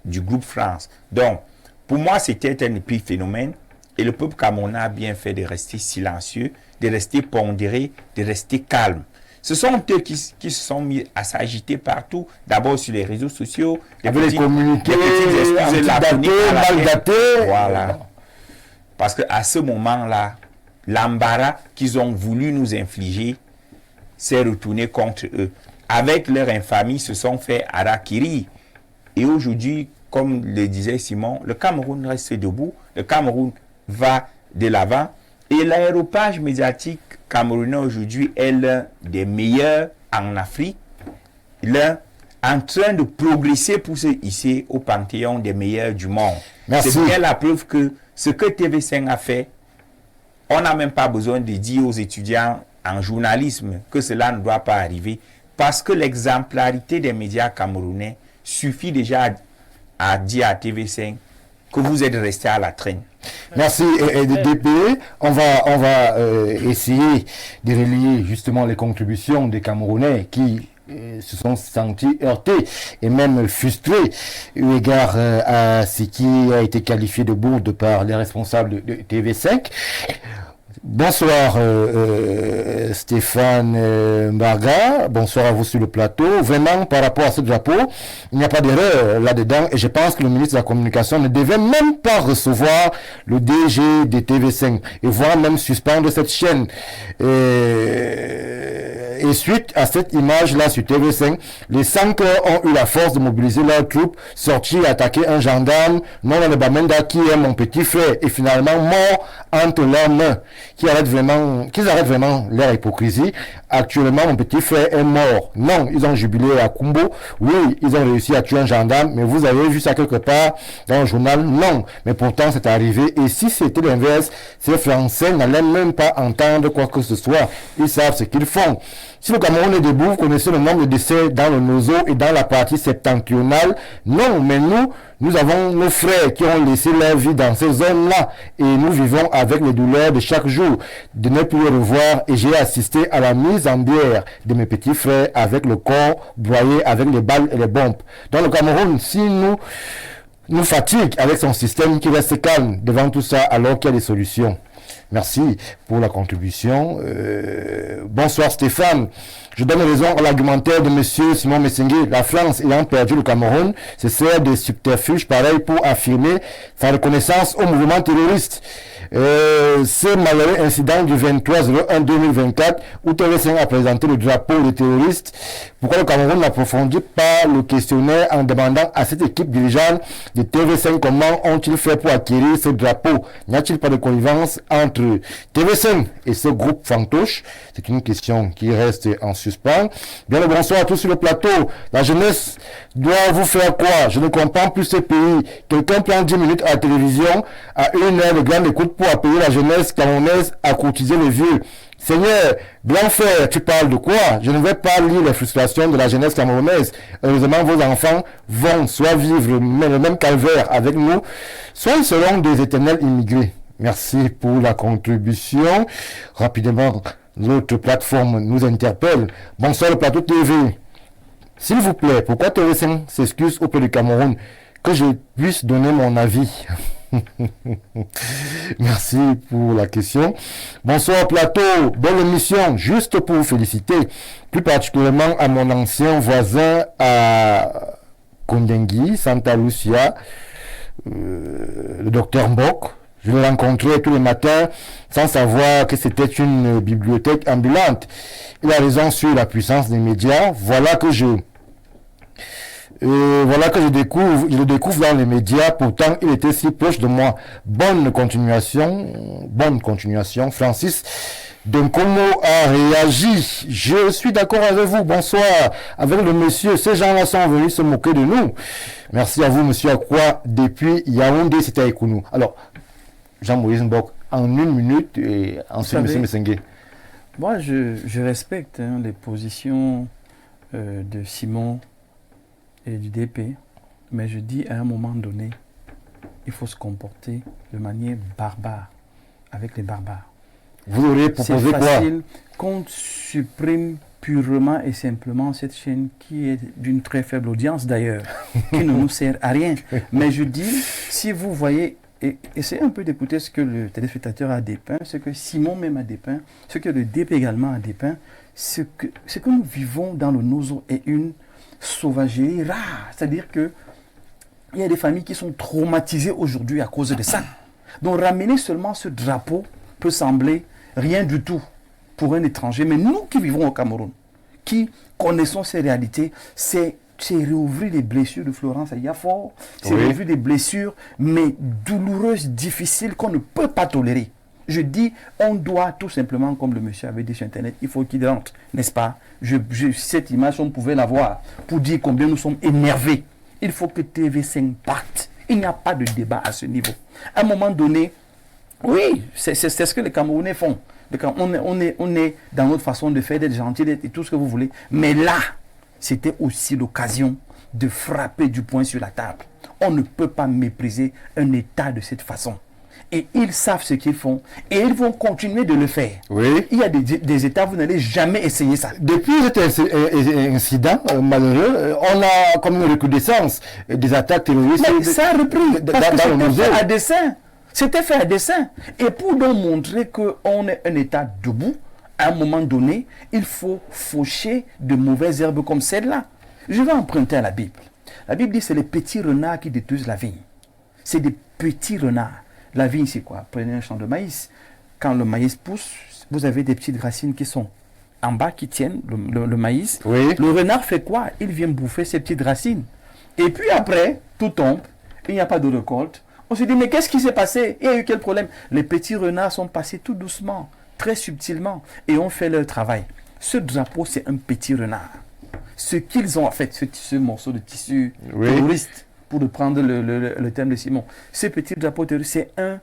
du groupe France. Donc, pour moi, c'était un épiphénomène. Et le peuple camerounais a bien fait de rester silencieux, de rester pondéré, de rester calme. Ce sont eux qui se sont mis à s'agiter partout, d'abord sur les réseaux sociaux,
les communiqués,
mal datés. Voilà. Parce qu'à ce moment-là, l'embarras qu'ils ont voulu nous infliger s'est retourné contre eux. Avec leur infamie, ils se sont fait harakiri. Et aujourd'hui, comme le disait Simon, le Cameroun reste debout, le Cameroun va de l'avant. Et l'aéropage médiatique camerounais aujourd'hui est l'un des meilleurs en Afrique, l'un en train de progresser pour se hisser au panthéon des meilleurs du monde. C'est bien la preuve que ce que TV5 a fait, on n'a même pas besoin de dire aux étudiants en journalisme que cela ne doit pas arriver, parce que l'exemplarité des médias camerounais suffit déjà à dire à TV5 que vous êtes resté à la traîne.
Merci DPE. On va essayer de relier justement les contributions des Camerounais qui se sont sentis heurtés et même frustrés eu égard à ce qui a été qualifié de bourde par les responsables de TV5. Bonsoir Stéphane Mbarga, bonsoir à vous sur le plateau. Vraiment, par rapport à ce drapeau, il n'y a pas d'erreur là-dedans et je pense que le ministre de la Communication ne devait même pas recevoir le DG de TV5 et voire même suspendre cette chaîne. Et suite à cette image-là sur TV5, les 5 ont eu la force de mobiliser leurs troupes, sortir et attaquer un gendarme, non dans le Bamenda, qui est mon petit frère, et finalement mort entre leurs mains. Qu'ils arrêtent vraiment leur hypocrisie. Actuellement, mon petit frère est mort. Non, ils ont jubilé à Kumbo. Oui, ils ont réussi à tuer un gendarme, mais vous avez vu ça quelque part dans le journal? Non. Mais pourtant, c'est arrivé. Et si c'était l'inverse, ces Français n'allaient même pas entendre quoi que ce soit. Ils savent ce qu'ils font. Si le Cameroun est debout, vous connaissez le nombre de décès dans le Nozo et dans la partie septentrionale. Non, mais nous avons nos frères qui ont laissé leur vie dans ces zones-là. Et nous vivons avec les douleurs de chaque jour, de ne plus les revoir. Et j'ai assisté à la mise en bière de mes petits frères avec le corps broyé avec les balles et les bombes. Dans le Cameroun, si nous fatigue avec son système qui reste calme devant tout ça alors qu'il y a des solutions. Merci pour la contribution. Bonsoir Stéphane. Je donne raison à l'argumentaire de monsieur Simon Messengue. La France ayant perdu le Cameroun se sert des subterfuges pareils pour affirmer sa reconnaissance au mouvement terroriste. Ce malheureux incident du 23/01/2024 où TV5 a présenté le drapeau des terroristes. Pourquoi le Cameroun n'approfondit pas le questionnaire en demandant à cette équipe dirigeante de TV5 comment ont-ils fait pour acquérir ce drapeau? N'y a-t-il pas de connivence entre TV5 et ce groupe fantoche? C'est une question qui reste en suspens. Bien le bonsoir à tous sur le plateau. La jeunesse doit vous faire quoi? Je ne comprends plus ce pays. Quelqu'un prend 10 minutes à la télévision à 1 heure de grande écoute pour appeler la jeunesse camerounaise à courtiser les vieux. Seigneur, grand frère, tu parles de quoi? Je ne vais pas lire les frustrations de la jeunesse camerounaise. Heureusement, vos enfants vont soit vivre le même calvaire avec nous, soit ils seront des éternels immigrés. Merci pour la contribution. Rapidement, l'autre plateforme nous interpelle. Bonsoir le plateau TV. S'il vous plaît, pourquoi TV5 s'excuse auprès du Cameroun? Que je puisse donner mon avis. Merci pour la question. Bonsoir plateau, belle émission. Juste pour vous féliciter, plus particulièrement à mon ancien voisin à Kondengui, Santa Lucia, le docteur Mbok. Je le rencontrais tous les matins sans savoir que c'était une bibliothèque ambulante. Il a raison sur la puissance des médias. Voilà que je le découvre dans les médias, pourtant il était si proche de moi. Bonne continuation. Francis Denkomo a réagi. Je suis d'accord avec vous. Bonsoir. Avec le monsieur, ces gens-là sont venus se moquer de nous. Merci à vous, monsieur Akwa. Depuis Yaoundé, c'était avec nous. Alors, Jean-Moïse Mbok, en 1 minute, et ensuite, monsieur Messengue.
Moi, je respecte les positions de Simon et du DP, mais je dis à un moment donné, il faut se comporter de manière barbare avec les barbares.
Vous auriez proposé quoi?
C'est facile qu'on supprime purement et simplement cette chaîne qui est d'une très faible audience d'ailleurs, qui ne nous sert à rien. Mais je dis, si vous voyez, et essayez un peu d'écouter ce que le téléspectateur a dépeint, ce que Simon même a dépeint, ce que le DP également a dépeint, ce que nous vivons dans le Nozo est une sauvagerie rare. C'est-à-dire que il y a des familles qui sont traumatisées aujourd'hui à cause de ça. Donc ramener seulement ce drapeau peut sembler rien du tout pour un étranger. Mais nous qui vivons au Cameroun, qui connaissons ces réalités, c'est réouvrir les blessures de Florence Ayafor, c'est réouvrir des blessures, mais douloureuses, difficiles, qu'on ne peut pas tolérer. Je dis, on doit tout simplement, comme le monsieur avait dit sur Internet, il faut qu'il rentre, n'est-ce pas? Cette image, on pouvait la voir pour dire combien nous sommes énervés. Il faut que TV5 parte. Il n'y a pas de débat à ce niveau. À un moment donné, oui, c'est ce que les Camerounais font. On est dans notre façon de faire, d'être gentil, et tout ce que vous voulez. Mais là, c'était aussi l'occasion de frapper du poing sur la table. On ne peut pas mépriser un État de cette façon. Et ils savent ce qu'ils font. Et ils vont continuer de le faire.
Oui.
Il y a des États, vous n'allez jamais essayer ça.
Depuis cet incident malheureux, on a comme une recrudescence des attaques terroristes.
Mais ça a repris. Parce que c'était fait à dessein. C'était fait à dessein. Et pour donc montrer qu'on est un État debout, à un moment donné, il faut faucher de mauvaises herbes comme celle-là. Je vais emprunter à la Bible. La Bible dit que c'est les petits renards qui détruisent la vigne. C'est des petits renards. La vigne, c'est quoi? Prenez un champ de maïs. Quand le maïs pousse, vous avez des petites racines qui sont en bas, qui tiennent le maïs.
Oui.
Le renard fait quoi? Il vient bouffer ces petites racines. Et puis après, tout tombe. Il n'y a pas de récolte. On se dit, mais qu'est-ce qui s'est passé? Il y a eu quel problème? Les petits renards sont passés tout doucement, très subtilement, et ont fait leur travail. Ce drapeau, c'est un petit renard. Ce qu'ils ont fait, ce morceau de tissu terroriste, pour reprendre le terme de Simon, ce petit drapeau terroriste, c'est un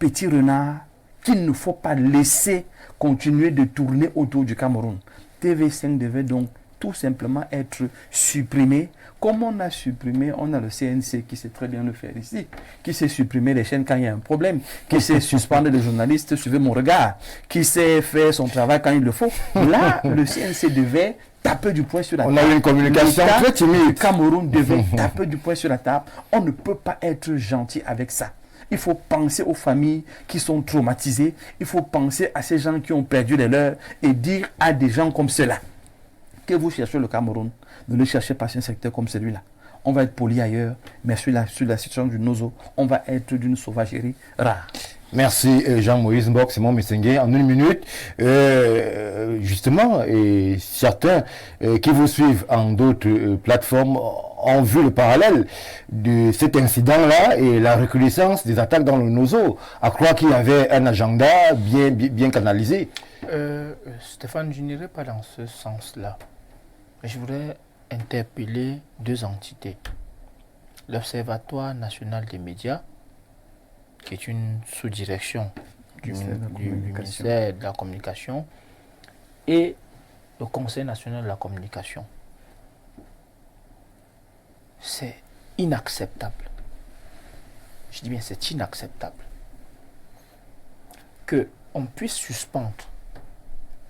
petit renard qu'il ne faut pas laisser continuer de tourner autour du Cameroun. TV5 devait donc tout simplement être supprimé. Comme on a supprimé, on a le CNC qui sait très bien le faire ici, qui sait supprimer les chaînes quand il y a un problème, qui sait suspendre les journalistes, suivez mon regard, qui sait faire son travail quand il le faut. Là, le CNC devait taper du poing sur la table.
On a eu une communication très timide.
Le Cameroun devait taper du poing sur la table. On ne peut pas être gentil avec ça. Il faut penser aux familles qui sont traumatisées. Il faut penser à ces gens qui ont perdu les leurs et dire à des gens comme ceux-là que vous cherchez le Cameroun, ne le cherchez pas sur un secteur comme celui-là. On va être poli ailleurs, mais sur la situation du Nozo, on va être d'une sauvagerie rare.
Merci Jean-Moïse Mbok, Simon Messengue. En une minute, justement, et certains qui vous suivent en d'autres plateformes ont vu le parallèle de cet incident-là et la recrudescence des attaques dans le Nozo, à croire qu'il y avait un agenda bien canalisé.
Stéphane, je n'irai pas dans ce sens-là. Je voudrais interpeller deux entités. L'Observatoire national des médias, qui est une sous-direction du ministère de la Communication, et le Conseil national de la communication. C'est inacceptable. Je dis bien, c'est inacceptable qu'on puisse suspendre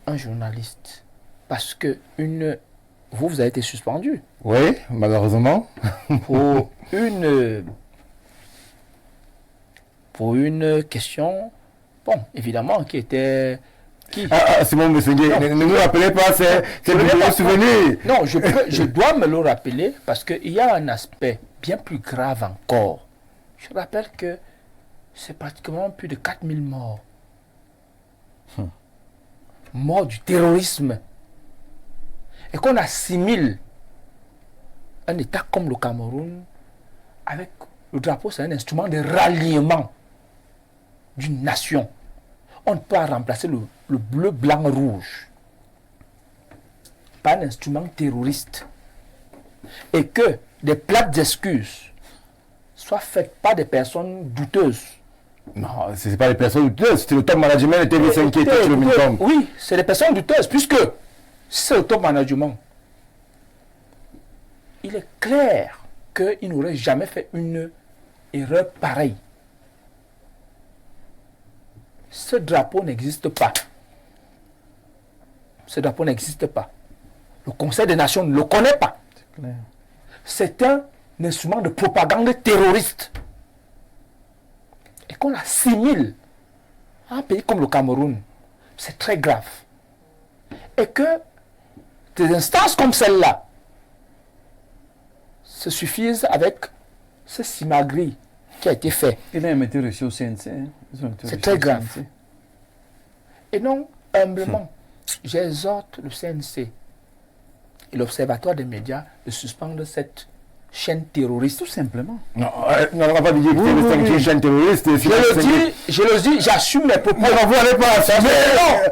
un journaliste parce que vous avez été suspendu.
Oui, malheureusement.
Pour une question, bon, évidemment, qui était...
Simon Messengue, ne nous rappelez pas, c'est un souvenir.
Non, je dois me le rappeler parce qu'il y a un aspect bien plus grave encore. Je rappelle que c'est pratiquement plus de 4000 morts. Morts du terrorisme. Et qu'on assimile un État comme le Cameroun avec le drapeau, c'est un instrument de ralliement d'une nation. On ne peut pas remplacer le bleu, blanc, rouge par un instrument terroriste. Et que des plates excuses soient faites par des personnes douteuses.
Non, ce n'est pas les personnes douteuses, c'est le top management de TV5 qui était sur le Milcom.
Oui, c'est des personnes douteuses, puisque c'est le top management. Il est clair qu'il n'aurait jamais fait une erreur pareille. Ce drapeau n'existe pas. Ce drapeau n'existe pas. Le Conseil des Nations ne le connaît pas. C'est un instrument de propagande terroriste. Et qu'on assimile à un pays comme le Cameroun, c'est très grave. Et que des instances comme celle-là se suffisent avec ce simagri qui a été fait.
Il a même été reçu au CNC.
C'est très grave. Et non, humblement, j'exhorte le CNC et l'Observatoire des médias de suspendre cette chaîne terroriste.
Tout simplement.
Non, on n'a pas dit que c'était une chaîne terroriste.
Je le dis, j'assume mes propos.
Non, vous n'allez pas assumer.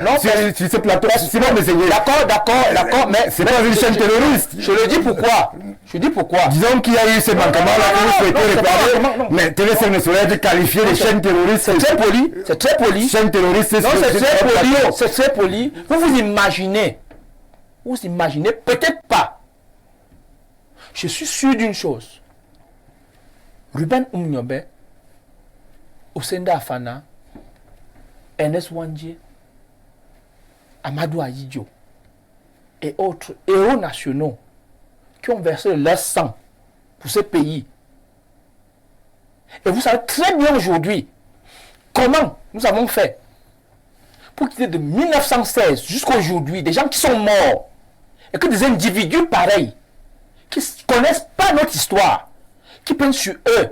Non,
sur ce plateau. Sinon, Messengue.
D'accord, mais
c'est pas une chaîne terroriste.
Je le dis pourquoi. Je dis pourquoi.
Disons qu'il y a eu ces manquements-là que vous souhaitez réparer, mais TV5 ne saurait être qualifié de chaîne terroriste.
C'est très poli, c'est très poli.
Chaîne terroriste,
non, c'est très poli. Vous imaginez, peut-être pas. Je suis sûr d'une chose. Ruben Umnyobe, Osenda Afana, Ernest Wandje, Amadou Ahidjo et autres héros nationaux qui ont versé leur sang pour ce pays. Et vous savez très bien aujourd'hui comment nous avons fait pour qu'il y ait de 1916 jusqu'à aujourd'hui des gens qui sont morts et que des individus pareils qui ne connaissent pas notre histoire, qui prennent sur eux,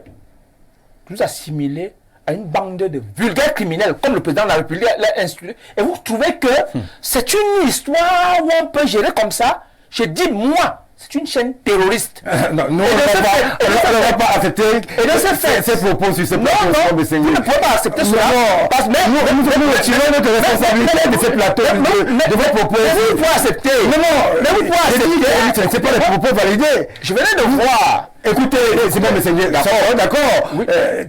nous assimiler à une bande de vulgaires criminels, comme le président de la République l'a instruit. Et vous trouvez que c'est une histoire où on peut gérer comme ça? Je dis, moi, c'est une chaîne terroriste.
Non, on ne va pas accepter ces propos sur ce plateau.
Non, vous ne pouvez pas accepter cela.
Parce que nous retirons notre responsabilité de ce plateau, de vos propos.
Mais vous pouvez accepter.
Mais vous pouvez accepter. Ce n'est pas les propos validés.
Je venais de voir.
Écoutez, c'est bon, Messengue. D'accord.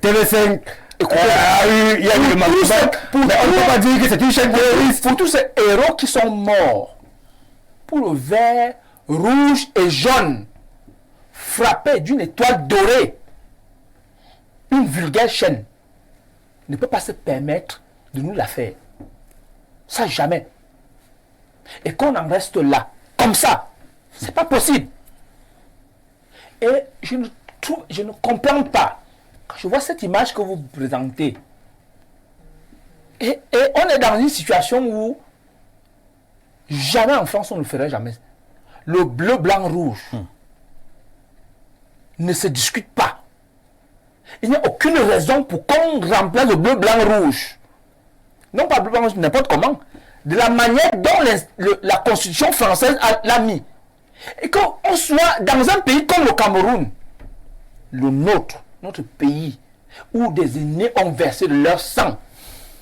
TV5. Il y a eu le manquement. On ne peut pas dire que c'est une chaîne terroriste.
Pour tous ces héros qui sont morts, pour le vert, rouge et jaune, frappé d'une étoile dorée, une vulgaire chaîne ne peut pas se permettre de nous la faire. Ça, jamais. Et qu'on en reste là, comme ça, c'est pas possible. Et je ne comprends pas. Quand je vois cette image que vous présentez, et on est dans une situation où jamais en France on ne le ferait jamais. Le bleu, blanc, rouge ne se discute pas. il n'y a aucune raison pour qu'on remplace le bleu, blanc, rouge. Non pas bleu, blanc, rouge, n'importe comment. De la manière dont la Constitution française l'a mis. Et qu'on soit dans un pays comme le Cameroun, le nôtre, notre pays, où des aînés ont versé de leur sang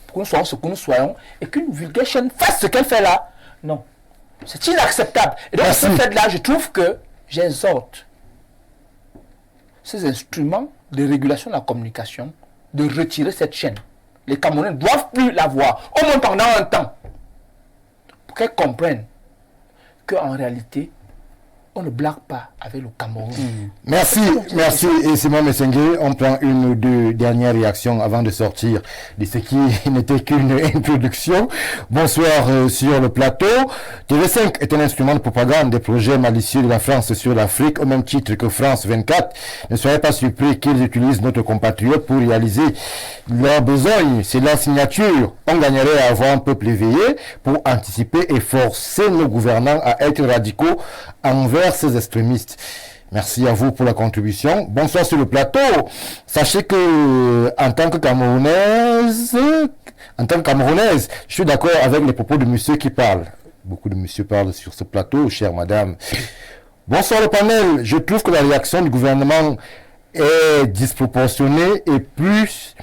pour que nous soyons ce que nous soyons, et qu'une vulgaire chaîne fasse ce qu'elle fait là. Non. C'est inacceptable. Et donc, ce fait-là, je trouve que j'exhorte ces instruments de régulation de la communication de retirer cette chaîne. Les Camerounais ne doivent plus la voir, au moins pendant un temps, pour qu'elles comprennent qu'en réalité, on ne blague pas avec le Cameroun.
Merci, et Simon Messengue, on prend une ou deux dernières réactions avant de sortir de ce qui n'était qu'une introduction. Bonsoir sur le plateau. TV5 est un instrument de propagande des projets malicieux de la France sur l'Afrique, au même titre que France 24. Ne soyez pas surpris qu'ils utilisent notre compatriote pour réaliser leurs besoins. C'est leur signature. On gagnerait à avoir un peuple éveillé pour anticiper et forcer nos gouvernants à être radicaux envers ces extrémistes. Merci à vous pour la contribution. Bonsoir sur le plateau. Sachez que en tant que Camerounaise, je suis d'accord avec les propos de monsieur qui parle. Beaucoup de monsieur parlent sur ce plateau, chère madame. Bonsoir le panel. Je trouve que la réaction du gouvernement est disproportionnée et plus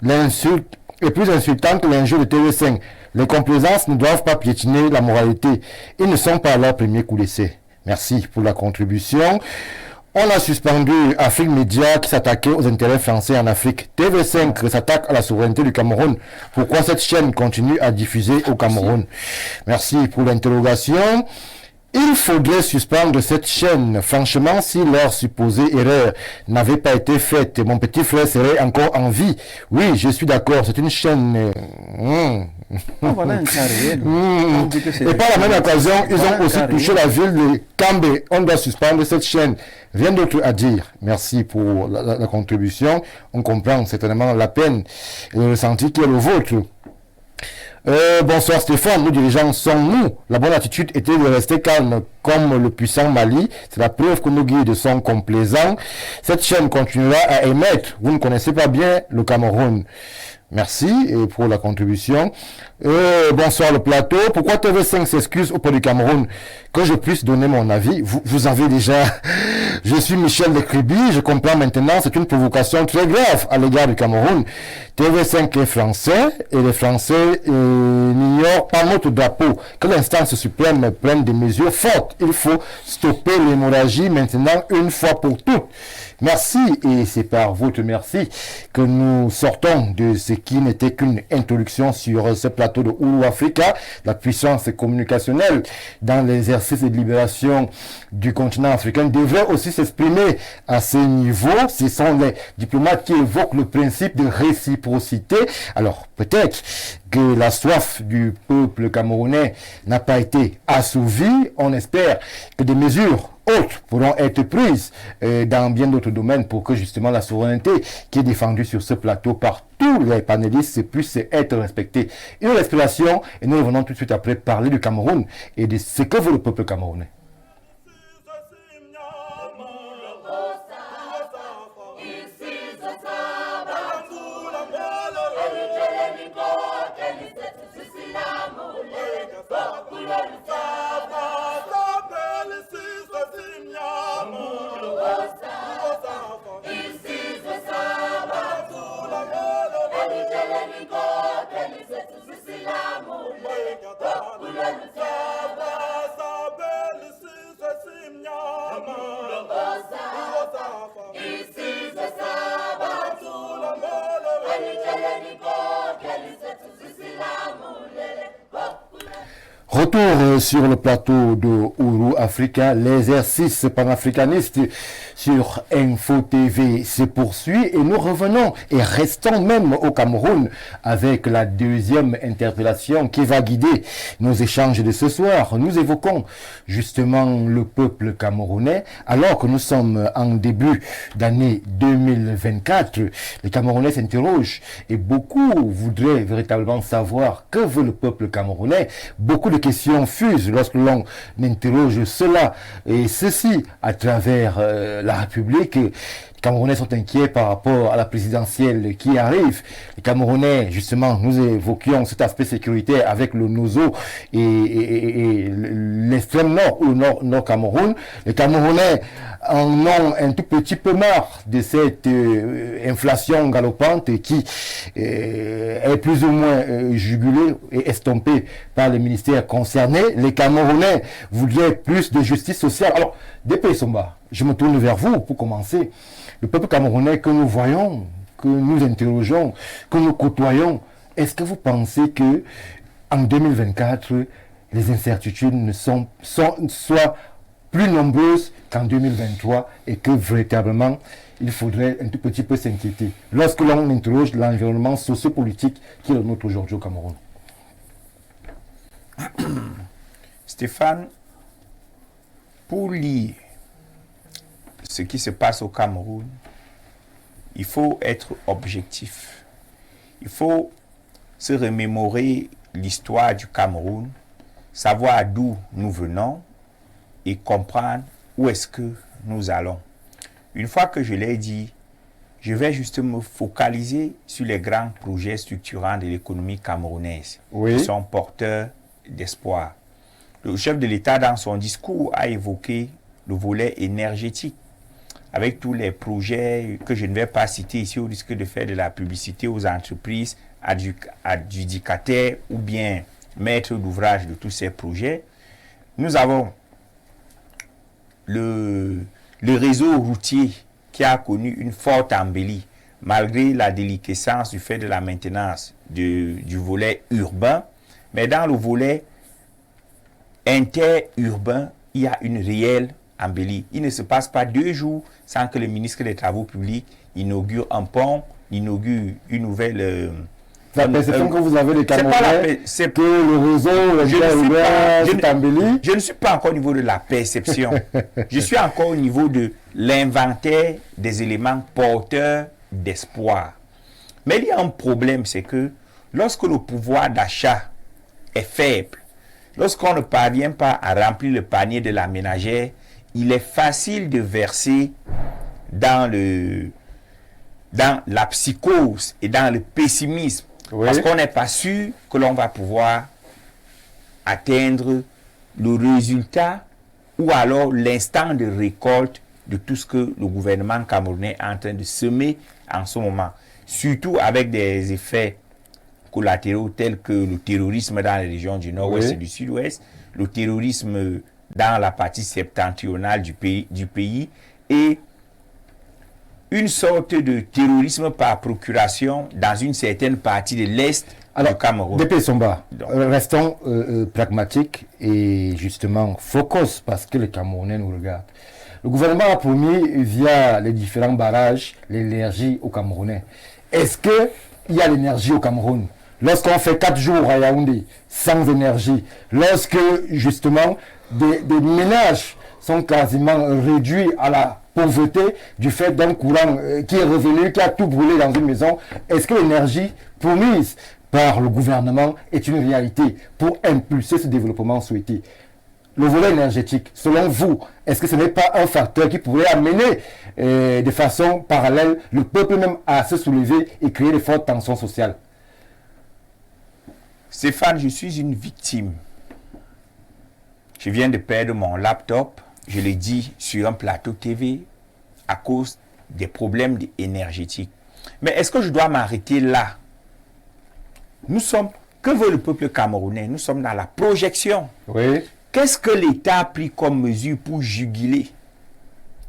insultante que l'injure de TV5. Les complaisances ne doivent pas piétiner la moralité. Ils ne sont pas à leur premier coup d'essai. Merci pour la contribution. On a suspendu Afrique Média qui s'attaquait aux intérêts français en Afrique. TV5 s'attaque à la souveraineté du Cameroun. Pourquoi cette chaîne continue à diffuser au Cameroun? Merci pour l'interrogation. Il faudrait suspendre cette chaîne. Franchement, si leur supposée erreur n'avait pas été faite, mon petit frère serait encore en vie. Oui, je suis d'accord, c'est une chaîne...
Voilà un cas réel.
Et par la même occasion, ils ont aussi touché la ville de Cambé. On doit suspendre cette chaîne. Rien d'autre à dire. Merci pour la contribution. On comprend certainement la peine et le ressenti qui est le vôtre. Bonsoir Stéphane, nous dirigeants sommes-nous. La bonne attitude était de rester calme comme le puissant Mali. C'est la preuve que nos guides sont complaisants. Cette chaîne continuera à émettre. Vous ne connaissez pas bien le Cameroun. Merci et pour la contribution. Bonsoir le plateau. Pourquoi TV5 s'excuse auprès du Cameroun? Que je puisse donner mon avis. Vous avez déjà... Je suis Michel Lekribi, je comprends maintenant, c'est une provocation très grave à l'égard du Cameroun. TV5 est français et les Français n'ignorent pas notre drapeau. Que l'instance suprême prenne des mesures fortes. Il faut stopper l'hémorragie maintenant une fois pour toutes. Merci, et c'est par votre merci que nous sortons de ce qui n'était qu'une introduction sur ce plateau de Ouro Africa, la puissance communicationnelle dans l'exercice de libération du continent africain devrait aussi s'exprimer à ce niveau. Ce sont les diplomates qui évoquent le principe de réciprocité. Alors, peut-être que la soif du peuple camerounais n'a pas été assouvie. On espère que des mesures autres pourront être prises dans bien d'autres domaines pour que justement la souveraineté qui est défendue sur ce plateau par tous les panélistes puisse être respectée. Une respiration et nous revenons tout de suite après parler du Cameroun et de ce que veut le peuple camerounais. Retour sur le plateau de Ouro Africa, l'exercice panafricaniste sur Info TV se poursuit et nous revenons et restons même au Cameroun avec la deuxième interpellation qui va guider nos échanges de ce soir. Nous évoquons justement le peuple camerounais alors que nous sommes en début d'année 2024. Les Camerounais s'interrogent et beaucoup voudraient véritablement savoir que veut le peuple camerounais. Beaucoup de questions fusent lorsque l'on interroge cela. Et ceci, à travers la République, les Camerounais sont inquiets par rapport à la présidentielle qui arrive. Les Camerounais, justement, nous évoquions cet aspect sécuritaire avec le NOZO et l'extrême nord ou nord Cameroun. Les Camerounais en ont un tout petit peu marre de cette inflation galopante qui est plus ou moins jugulée et estompée par les ministères concernés. Les Camerounais voudraient plus de justice sociale. Alors, DP Somba, je me tourne vers vous pour commencer. Le peuple camerounais que nous voyons, que nous interrogeons, que nous côtoyons, est-ce que vous pensez que en 2024, les incertitudes soient plus nombreuses qu'en 2023 et que véritablement, il faudrait un tout petit peu s'inquiéter lorsque l'on interroge l'environnement sociopolitique qui est le nôtre aujourd'hui au Cameroun?
Stéphane, pour lire ce qui se passe au Cameroun, il faut être objectif. Il faut se remémorer l'histoire du Cameroun, savoir d'où nous venons et comprendre où est-ce que nous allons. Une fois que je l'ai dit, je vais juste me focaliser sur les grands projets structurants de l'économie camerounaise qui sont porteurs d'espoir. Le chef de l'État, dans son discours, a évoqué le volet énergétique, avec tous les projets que je ne vais pas citer ici au risque de faire de la publicité aux entreprises adjudicataires ou bien maîtres d'ouvrage de tous ces projets. Nous avons le réseau routier qui a connu une forte embellie, malgré la déliquescence du fait de la maintenance du volet urbain. Mais dans le volet interurbain, il y a une réelle embellie. Il ne se passe pas 2 jours sans que le ministre des Travaux publics inaugure un pont, inaugure une nouvelle...
La perception que vous avez des Camerounais, c'est que le réseau est embelli.
Je ne suis pas encore au niveau de la perception. Je suis encore au niveau de l'inventaire des éléments porteurs d'espoir. Mais il y a un problème, c'est que lorsque le pouvoir d'achat est faible, lorsqu'on ne parvient pas à remplir le panier de la ménagère, il est facile de verser dans la psychose et dans le pessimisme. Parce qu'on n'est pas sûr que l'on va pouvoir atteindre le résultat ou alors l'instant de récolte de tout ce que le gouvernement camerounais est en train de semer en ce moment. Surtout avec des effets collatéraux tels que le terrorisme dans les régions du nord-ouest et du sud-ouest, le terrorisme dans la partie septentrionale du pays et une sorte de terrorisme par procuration dans une certaine partie de l'Est du Cameroun.
DP Somba, restons pragmatiques et justement focus parce que les Camerounais nous regardent. Le gouvernement a promis via les différents barrages l'énergie aux Camerounais. Est-ce qu'il y a l'énergie au Cameroun? Lorsqu'on fait 4 jours à Yaoundé sans énergie, lorsque justement des ménages sont quasiment réduits à la pauvreté du fait d'un courant qui est revenu, qui a tout brûlé dans une maison, est-ce que l'énergie promise par le gouvernement est une réalité pour impulser ce développement souhaité? Le volet énergétique, selon vous, est-ce que ce n'est pas un facteur qui pourrait amener de façon parallèle le peuple même à se soulever et créer de fortes tensions sociales?
Stéphane, je suis une victime. Je viens de perdre mon laptop, je l'ai dit sur un plateau TV, à cause des problèmes énergétiques. Mais est-ce que je dois m'arrêter là? Que veut le peuple camerounais? Nous sommes dans la projection. Qu'est-ce que l'État a pris comme mesure pour juguler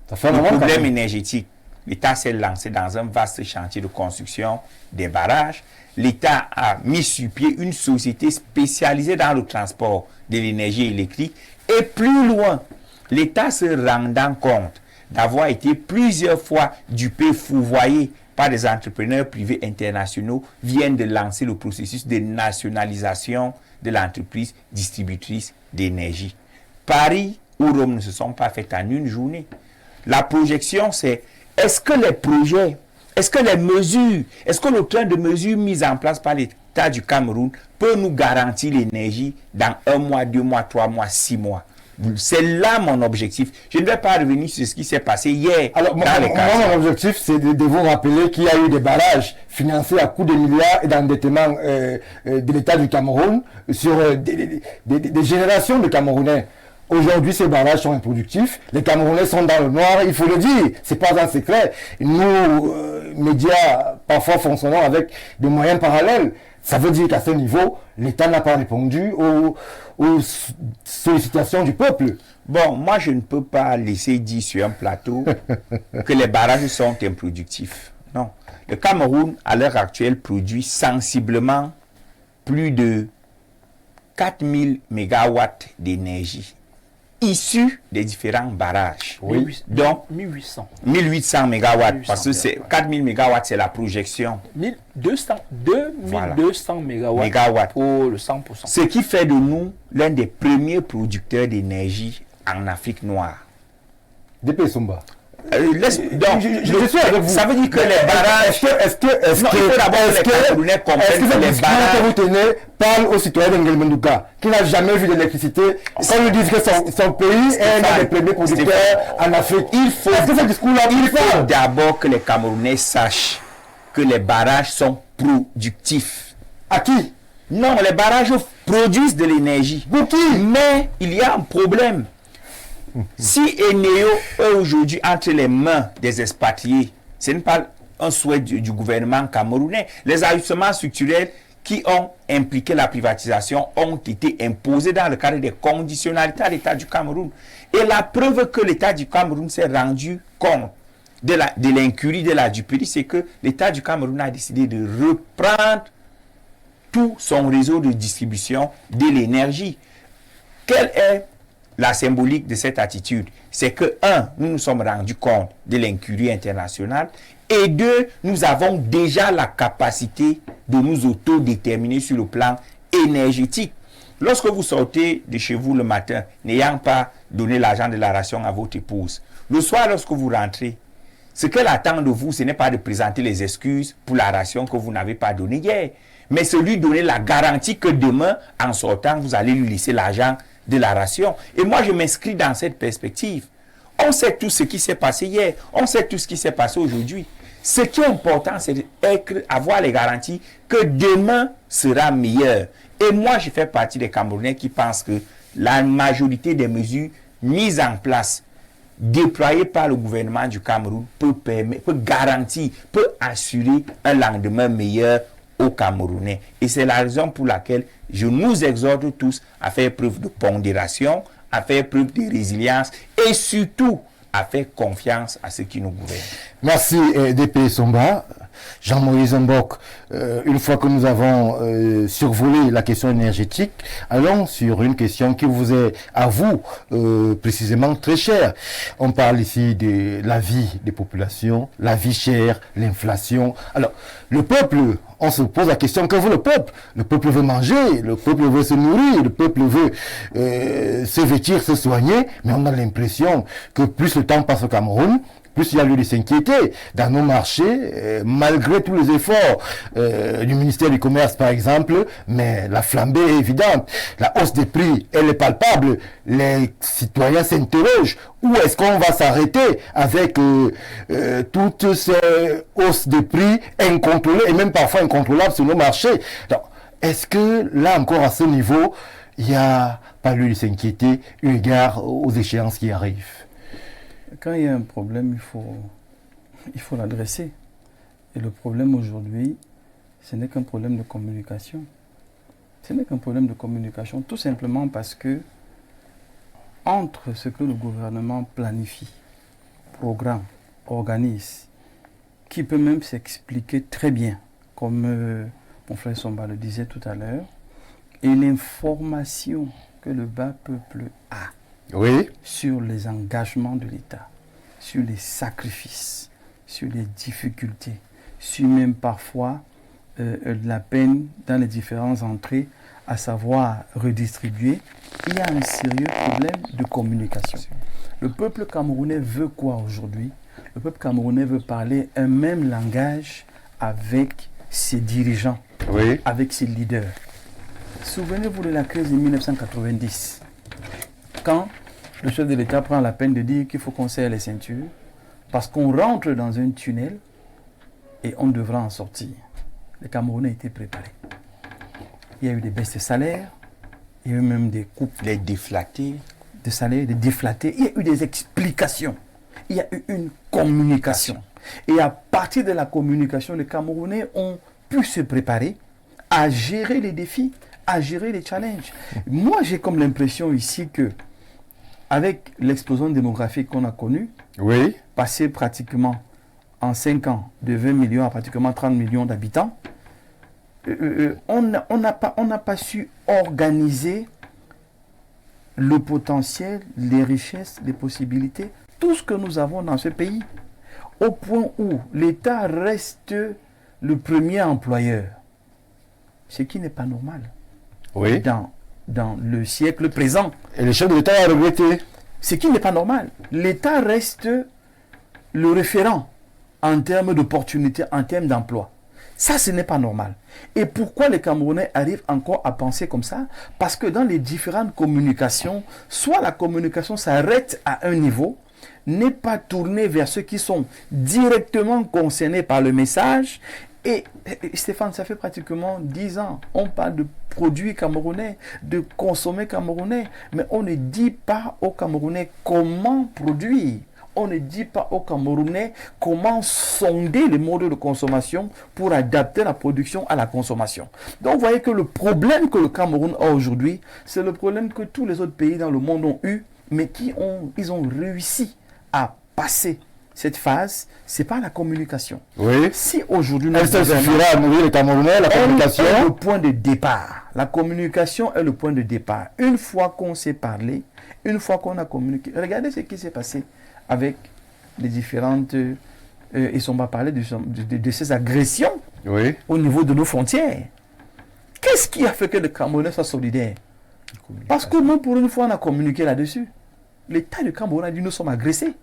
le problème énergétique? L'État s'est lancé dans un vaste chantier de construction des barrages. L'État a mis sur pied une société spécialisée dans le transport de l'énergie électrique. Et plus loin, l'État se rendant compte d'avoir été plusieurs fois dupé, fourvoyé par des entrepreneurs privés internationaux, viennent de lancer le processus de nationalisation de l'entreprise distributrice d'énergie. Paris ou Rome ne se sont pas faits en une journée. La projection, c'est est-ce que les projets, est-ce que les mesures, est-ce que le train de mesures mis en place par l'État du Cameroun peut nous garantir l'énergie dans 1 mois, 2 mois, 3 mois, 6 mois. C'est là mon objectif. Je ne vais pas revenir sur ce qui s'est passé hier.
Alors, mon objectif, c'est de vous rappeler qu'il y a eu des barrages financés à coups de milliards et d'endettement de l'État du Cameroun sur des générations de Camerounais. Aujourd'hui, ces barrages sont improductifs. Les Camerounais sont dans le noir, il faut le dire. C'est pas un secret. Nous, médias, parfois fonctionnons avec des moyens parallèles. Ça veut dire qu'à ce niveau, l'État n'a pas répondu aux sollicitations du peuple.
Bon, moi, je ne peux pas laisser dire sur un plateau que les barrages sont improductifs. Non. Le Cameroun, à l'heure actuelle, produit sensiblement plus de 4000 mégawatts d'énergie issus des différents barrages.
Oui.
Donc,
1800.
1800 mégawatts, parce que c'est 4000 mégawatts, c'est la projection.
2200 mégawatts pour le 100%.
Ce qui fait de nous l'un des premiers producteurs d'énergie en Afrique noire.
DP Somba.
Donc,
je suis avec vous.
Ça veut dire que les barrages.
Est-ce que
les
que les barrages que vous tenez parle aux citoyens d'Engel Menduka, qui n'a jamais vu d'électricité, quand ils disent que son pays est un des premiers producteurs en Afrique? Est-ce que ce discours-là,
il faut d'abord que les Camerounais sachent que les barrages sont productifs.
À qui?
Non, les barrages produisent de l'énergie.
Pour qui?
Mais il y a un problème. Si Eneo est aujourd'hui entre les mains des expatriés, ce n'est pas un souhait du gouvernement camerounais. Les ajustements structurels qui ont impliqué la privatisation ont été imposés dans le cadre des conditionnalités à l'État du Cameroun. Et la preuve que l'État du Cameroun s'est rendu compte de l'incurie, de la duperie, c'est que l'État du Cameroun a décidé de reprendre tout son réseau de distribution de l'énergie. Quelle est la symbolique de cette attitude? C'est que, un, nous nous sommes rendus compte de l'incurie internationale, et deux, nous avons déjà la capacité de nous autodéterminer sur le plan énergétique. Lorsque vous sortez de chez vous le matin, n'ayant pas donné l'argent de la ration à votre épouse, le soir, lorsque vous rentrez, ce qu'elle attend de vous, ce n'est pas de présenter les excuses pour la ration que vous n'avez pas donnée hier, mais celui donner la garantie que demain, en sortant, vous allez lui laisser l'argent de la ration. Et moi, je m'inscris dans cette perspective. On sait tout ce qui s'est passé hier. On sait tout ce qui s'est passé aujourd'hui. Ce qui est important, c'est avoir les garanties que demain sera meilleur. Et moi, je fais partie des Camerounais qui pensent que la majorité des mesures mises en place, déployées par le gouvernement du Cameroun, peut garantir, peut assurer un lendemain meilleur aux Camerounais. Et c'est la raison pour laquelle je nous exhorte tous à faire preuve de pondération, à faire preuve de résilience et surtout à faire confiance à ceux qui nous gouvernent.
Merci DP Somba. Jean-Moïse Mbok, une fois que nous avons survolé la question énergétique, allons sur une question qui vous est, à vous, précisément très chère. On parle ici de la vie des populations, la vie chère, l'inflation. Alors, le peuple, on se pose la question, que veut le peuple? Le peuple veut manger, le peuple veut se nourrir, le peuple veut se vêtir, se soigner, mais on a l'impression que plus le temps passe au Cameroun, plus il y a lieu de s'inquiéter dans nos marchés, malgré tous les efforts du ministère du Commerce, par exemple, mais la flambée est évidente. La hausse des prix, elle est palpable. Les citoyens s'interrogent. Où est-ce qu'on va s'arrêter avec toutes ces hausses de prix incontrôlées et même parfois incontrôlables sur nos marchés? Donc, est-ce que là encore à ce niveau, il n'y a pas lieu de s'inquiéter eu égard aux échéances qui arrivent?
Quand il y a un problème, il faut l'adresser. Et le problème aujourd'hui, ce n'est qu'un problème de communication. Ce n'est qu'un problème de communication, tout simplement parce que entre ce que le gouvernement planifie, programme, organise, qui peut même s'expliquer très bien, comme mon frère Somba le disait tout à l'heure, et l'information que le bas peuple a,
oui,
sur les engagements de l'État, sur les sacrifices, sur les difficultés, sur même parfois la peine dans les différentes entrées, à savoir redistribuer, il y a un sérieux problème de communication. Le peuple camerounais veut quoi aujourd'hui? Le peuple camerounais veut parler un même langage avec ses dirigeants.
Oui.
avec ses leaders. Souvenez-vous de la crise de 1990, quand le chef de l'État prend la peine de dire qu'il faut qu'on serre les ceintures, parce qu'on rentre dans un tunnel et on devra en sortir. Les Camerounais étaient préparés. Il y a eu des baisses de salaire, il y a eu même des coupes
Les déflatés.
de salaire, des déflatés, il y a eu des explications, il y a eu une communication. Et à partir de la communication, les Camerounais ont pu se préparer à gérer les défis, à gérer les challenges. Moi, j'ai comme l'impression ici que, avec l'explosion démographique qu'on a connue,
Oui.
passé pratiquement en 5 ans de 20 millions à pratiquement 30 millions d'habitants, on n'a pas su organiser le potentiel, les richesses, les possibilités, tout ce que nous avons dans ce pays, au point où l'État reste le premier employeur, ce qui n'est pas normal
Oui.
dans le siècle présent.
Et le chef de l'État a regretté.
Ce qui n'est pas normal. L'État reste le référent en termes d'opportunités, en termes d'emploi. Ça, ce n'est pas normal. Et pourquoi les Camerounais arrivent encore à penser comme ça? Parce que dans les différentes communications, soit la communication s'arrête à un niveau, n'est pas tournée vers ceux qui sont directement concernés par le message. Et Stéphane, ça fait pratiquement 10 ans, on parle de produits camerounais, de consommer camerounais, mais on ne dit pas aux Camerounais comment produire. On ne dit pas aux Camerounais comment sonder les modes de consommation pour adapter la production à la consommation. Donc vous voyez que le problème que le Cameroun a aujourd'hui, c'est le problème que tous les autres pays dans le monde ont eu, mais ils ont réussi à passer cette phase, c'est pas la communication.
Oui.
Si aujourd'hui
Est-ce que ça suffira à nourrir les Camerounais, la communication?
est le point de départ. La communication est le point de départ. Une fois qu'on s'est parlé, une fois qu'on a communiqué, regardez ce qui s'est passé avec les différentes... ils ont pas parlé de ces agressions
Oui.
au niveau de nos frontières. Qu'est-ce qui a fait que le Camerounais soit solidaire? Parce que nous, pour une fois, on a communiqué là-dessus. L'État du Cameroun a dit nous sommes agressés.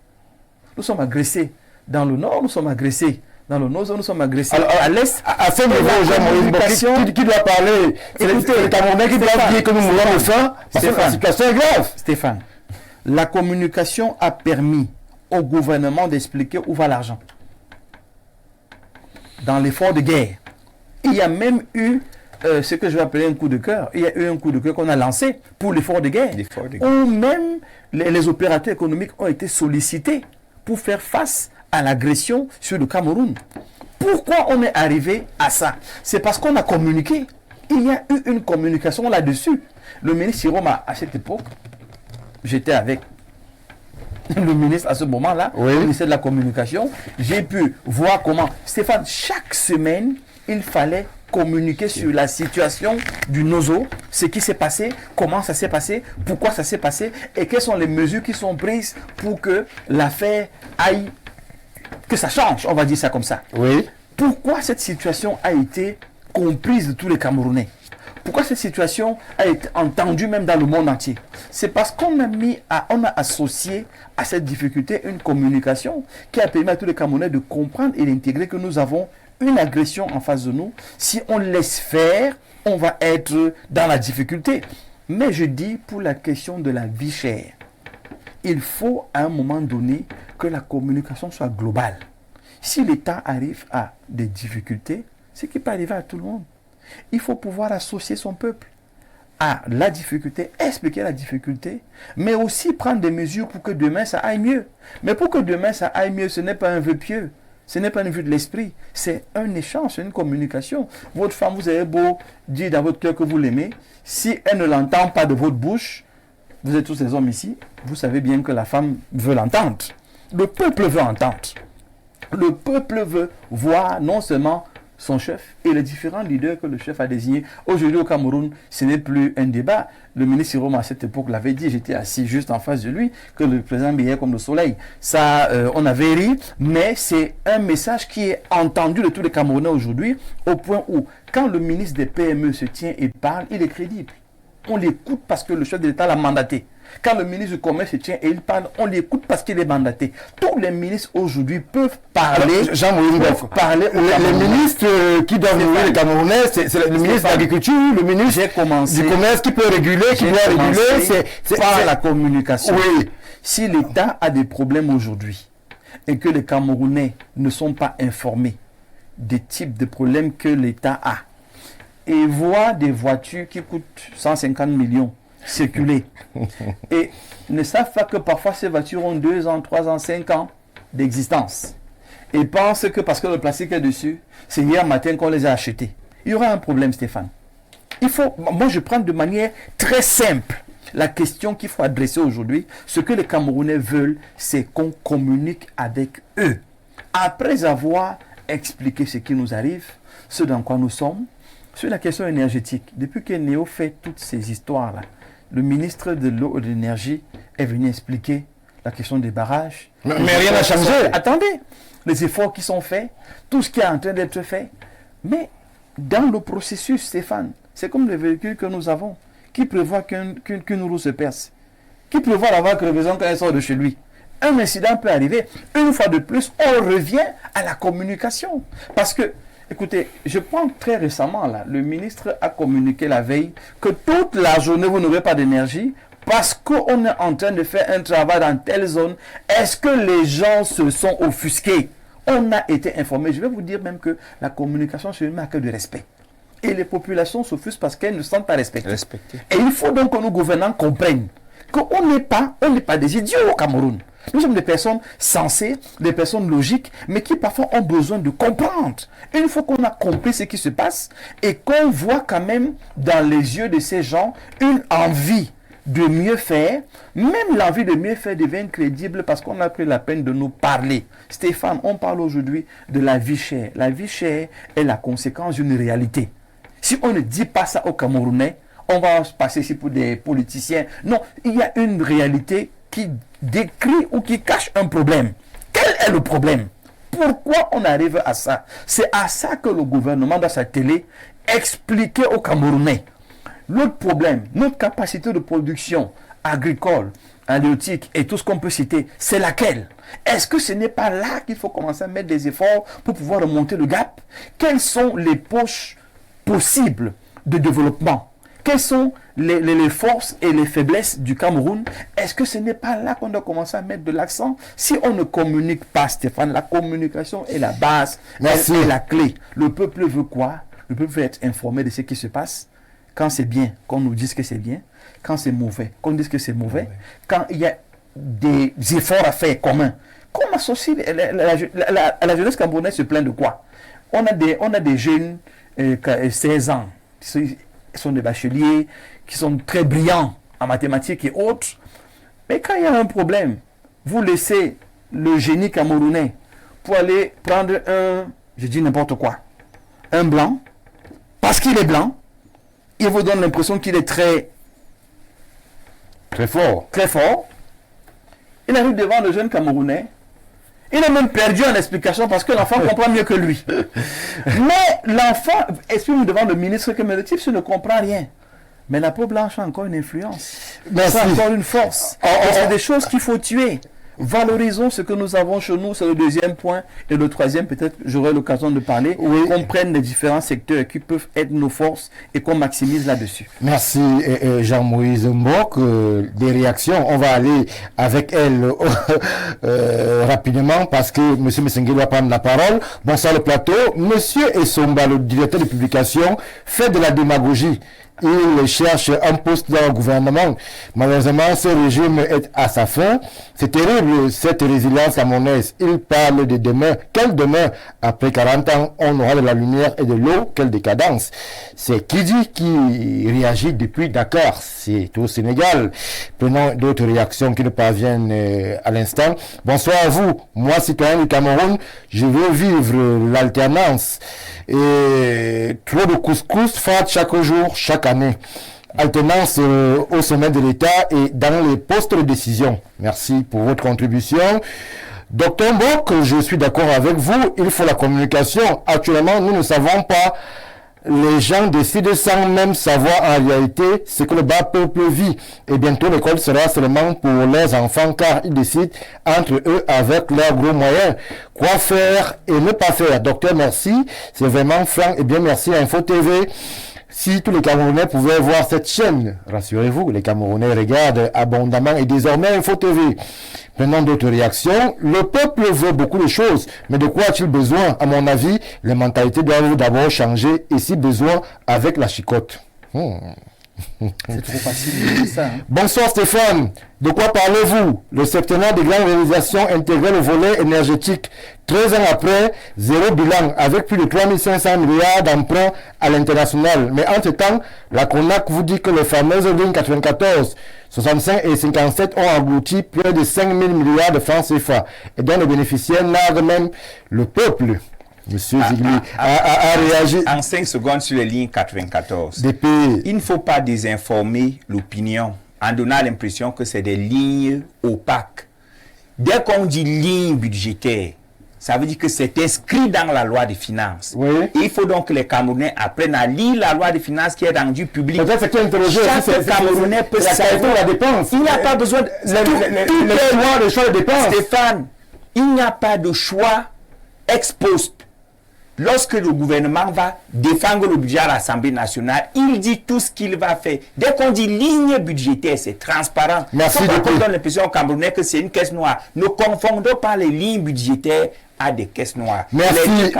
Nous sommes agressés dans le nord, nous sommes agressés dans le nord, nous sommes agressés à l'est.
À ce niveau, qui doit parler? C'est les Camerounais qui doivent dire que nous mourons de faim, parce que la situation est grave.
Stéphane, la communication a permis au gouvernement d'expliquer où va l'argent. Dans l'effort de guerre. Il y a même eu ce que je vais appeler un coup de cœur. Il y a eu un coup de cœur qu'on a lancé pour l'effort de guerre. Où même les opérateurs économiques ont été sollicités pour faire face à l'agression sur le Cameroun. Pourquoi on est arrivé à ça? C'est parce qu'on a communiqué. Il y a eu une communication là-dessus. Le ministre Siroma, à cette époque, j'étais avec le ministre à ce moment-là,
oui.
Le ministère de la Communication. J'ai pu voir comment, Stéphane, chaque semaine, il fallait communiquer sur la situation du Nozo, ce qui s'est passé, comment ça s'est passé, pourquoi ça s'est passé et quelles sont les mesures qui sont prises pour que l'affaire aille, que ça change, on va dire ça comme ça.
Oui.
Pourquoi cette situation a été comprise de tous les Camerounais? Pourquoi cette situation a été entendue même dans le monde entier? C'est parce qu'on a associé à cette difficulté une communication qui a permis à tous les Camerounais de comprendre et d'intégrer que nous avons une agression en face de nous. Si on laisse faire, on va être dans la difficulté. Mais je dis pour la question de la vie chère, il faut à un moment donné que la communication soit globale. Si l'État arrive à des difficultés, c'est qui peut arriver à tout le monde. Il faut pouvoir associer son peuple à la difficulté, expliquer la difficulté, mais aussi prendre des mesures pour que demain ça aille mieux. Mais pour que demain ça aille mieux, ce n'est pas un vœu pieux. Ce n'est pas une vue de l'esprit, c'est un échange, c'est une communication. Votre femme, vous avez beau dire dans votre cœur que vous l'aimez, si elle ne l'entend pas de votre bouche, vous êtes tous les hommes ici, vous savez bien que la femme veut l'entendre. Le peuple veut entendre. Le peuple veut voir non seulement son chef et les différents leaders que le chef a désignés. Aujourd'hui au Cameroun, ce n'est plus un débat. Le ministre Siroma à cette époque l'avait dit, j'étais assis juste en face de lui, que le président brillait comme le soleil. Ça, on avait ri, mais c'est un message qui est entendu de tous les Camerounais aujourd'hui, au point où, quand le ministre des PME se tient et parle, il est crédible. On l'écoute parce que le chef de l'État l'a mandaté. Quand le ministre du Commerce se tient et il parle, on l'écoute parce qu'il est mandaté. Tous les ministres aujourd'hui peuvent parler.
Les ministres qui doivent nourrir les Camerounais, c'est le ministre de l'Agriculture, le ministre du Commerce qui peut réguler, qui doit réguler.
C'est par la communication. Oui. Si l'État a des problèmes aujourd'hui et que les Camerounais ne sont pas informés des types de problèmes que l'État a et voient des voitures qui coûtent 150 millions circuler et ne savent pas que parfois ces voitures ont 2 ans, 3 ans, 5 ans d'existence et pensent que parce que le plastique est dessus, c'est hier matin qu'on les a achetés. Il y aura un problème, Stéphane. Moi je prends de manière très simple la question qu'il faut adresser aujourd'hui. Ce que les Camerounais veulent, c'est qu'on communique avec eux. Après avoir expliqué ce qui nous arrive, ce dans quoi nous sommes, sur la question énergétique, depuis que Néo fait toutes ces histoires-là, le ministre de l'eau et de l'énergie est venu expliquer la question des barrages.
Mais rien n'a changé.
Attendez, les efforts qui sont faits, tout ce qui est en train d'être fait. Mais dans le processus, Stéphane, c'est comme les véhicules que nous avons. Qui prévoit qu'une roue se perce? Qui prévoit d'avoir crevaison quand elle sort de chez lui? Un incident peut arriver. Une fois de plus, on revient à la communication. Parce que, écoutez, je prends très récemment, là, le ministre a communiqué la veille que toute la journée, vous n'aurez pas d'énergie parce qu'on est en train de faire un travail dans telle zone. Est-ce que les gens se sont offusqués? On a été informés. Je vais vous dire même que la communication, c'est une marque de respect. Et les populations s'offusquent parce qu'elles ne se sentent pas respectées. Et il faut donc que nos gouvernants comprennent qu'on n'est pas des idiots au Cameroun. Nous sommes des personnes sensées, des personnes logiques, mais qui parfois ont besoin de comprendre. Une fois qu'on a compris ce qui se passe et qu'on voit quand même dans les yeux de ces gens une envie de mieux faire, même l'envie de mieux faire devient crédible parce qu'on a pris la peine de nous parler. Stéphane, on parle aujourd'hui de la vie chère. La vie chère est la conséquence d'une réalité. Si on ne dit pas ça aux Camerounais, on va se passer ici pour des politiciens. Non, il y a une réalité qui décrit ou qui cache un problème. Quel est le problème? Pourquoi on arrive à ça? C'est à ça que le gouvernement, dans sa télé, expliquait aux Camerounais. L'autre problème, notre capacité de production agricole, halieutique et tout ce qu'on peut citer, c'est laquelle? Est-ce que ce n'est pas là qu'il faut commencer à mettre des efforts pour pouvoir remonter le gap? Quelles sont les poches possibles de développement? Quelles sont les forces et les faiblesses du Cameroun? Est-ce que ce n'est pas là qu'on doit commencer à mettre de l'accent? Si on ne communique pas, Stéphane, la communication est la base, c'est la clé. Le peuple veut quoi? Le peuple veut être informé de ce qui se passe. Quand c'est bien, qu'on nous dise que c'est bien. Quand c'est mauvais, qu'on dise que c'est mauvais. Quand il y a des efforts à faire communs. Qu'on associe la jeunesse camerounaise se plaint de quoi? On a des jeunes 16 ans, qui sont des bacheliers, qui sont très brillants en mathématiques et autres. Mais quand il y a un problème, vous laissez le génie camerounais pour aller prendre je dis n'importe quoi, un blanc, parce qu'il est blanc, il vous donne l'impression qu'il est très fort. Il arrive devant le jeune Camerounais. Il est même perdu en explication parce que l'enfant comprend mieux que lui. Mais l'enfant explique devant le ministre que le type ne comprend rien. Mais la peau blanche a encore une influence. C'est encore une force. C'est des choses qu'il faut tuer. Valorisons ce que nous avons chez nous, c'est le deuxième point. Et le troisième, peut-être j'aurai l'occasion de parler, qu'on prenne les différents secteurs qui peuvent être nos forces et qu'on maximise là-dessus.
Merci Jean-Moïse Mbok. Des réactions, on va aller avec elle rapidement parce que M. Messengue doit prendre la parole. Bonsoir le plateau. Monsieur Essomba, le directeur de publication, fait de la démagogie. Il cherche un poste dans le gouvernement. Malheureusement, ce régime est à sa fin. C'est terrible, cette résilience camerounaise. Il parle de demain. Quel demain? Après 40 ans, on aura de la lumière et de l'eau. Quelle décadence. C'est Kidi qui réagit depuis Dakar. C'est au Sénégal. Prenons d'autres réactions qui nous parviennent à l'instant. Bonsoir à vous. Moi, citoyen du Cameroun, je veux vivre l'alternance. Et trop de couscous fat chaque jour, chaque année. Alternance au sommet de l'État et dans les postes de décision. Merci pour votre contribution. Docteur Mbok, je suis d'accord avec vous, il faut la communication. Actuellement, nous ne savons pas les gens décident sans même savoir en réalité ce que le bas peuple vit. Et bientôt, l'école sera seulement pour leurs enfants car ils décident entre eux avec leurs gros moyens quoi faire et ne pas faire. Docteur, merci. C'est vraiment franc et bien merci à Info TV. Si tous les Camerounais pouvaient voir cette chaîne, rassurez-vous, les Camerounais regardent abondamment et désormais Info TV. Prenons d'autres réactions. Le peuple veut beaucoup de choses, mais de quoi a-t-il besoin? À mon avis, les mentalités doivent d'abord changer et si besoin, avec la chicotte.
C'est trop facile de dire ça. Hein.
Bonsoir Stéphane, de quoi parlez-vous? Le septennat des grandes réalisations intégrait le volet énergétique. 13 ans après, zéro bilan, avec plus de 3500 milliards d'emprunts à l'international. Mais entre-temps, la CONAC vous dit que les fameuses lignes 94, 65 et 57 ont englouti près de 5000 milliards de francs CFA. Et dont les bénéficiaires narguent même le peuple. Monsieur Zigli a réagi.
En 5 secondes sur les lignes 94.
DP.
Il ne faut pas désinformer l'opinion en donnant l'impression que c'est des lignes opaques. Dès qu'on dit ligne budgétaire, ça veut dire que c'est inscrit dans la loi des finances.
Oui.
Et il faut donc que les Camerounais apprennent à lire la loi des finances qui est rendue publique.
Peut-être c'est qui interrogé.
Chaque Camerounais peut savoir
la dépense.
Il n'a pas besoin de...
le choix de dépenses.
Stéphane, il n'y a pas de choix ex post. Lorsque le gouvernement va défendre le budget à l'Assemblée nationale, il dit tout ce qu'il va faire. Dès qu'on dit ligne budgétaire, c'est transparent.
Merci
beaucoup.
beaucoup.
On donne l'impression aux Camerounais que c'est une caisse noire. Ne confondons pas les lignes budgétaires à des caisses noires.
Merci,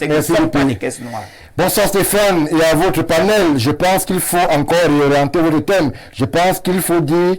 merci
pas des caisses noires.
Bonsoir Stéphane et à votre panel. Je pense qu'il faut encore réorienter votre thème. Je pense qu'il faut dire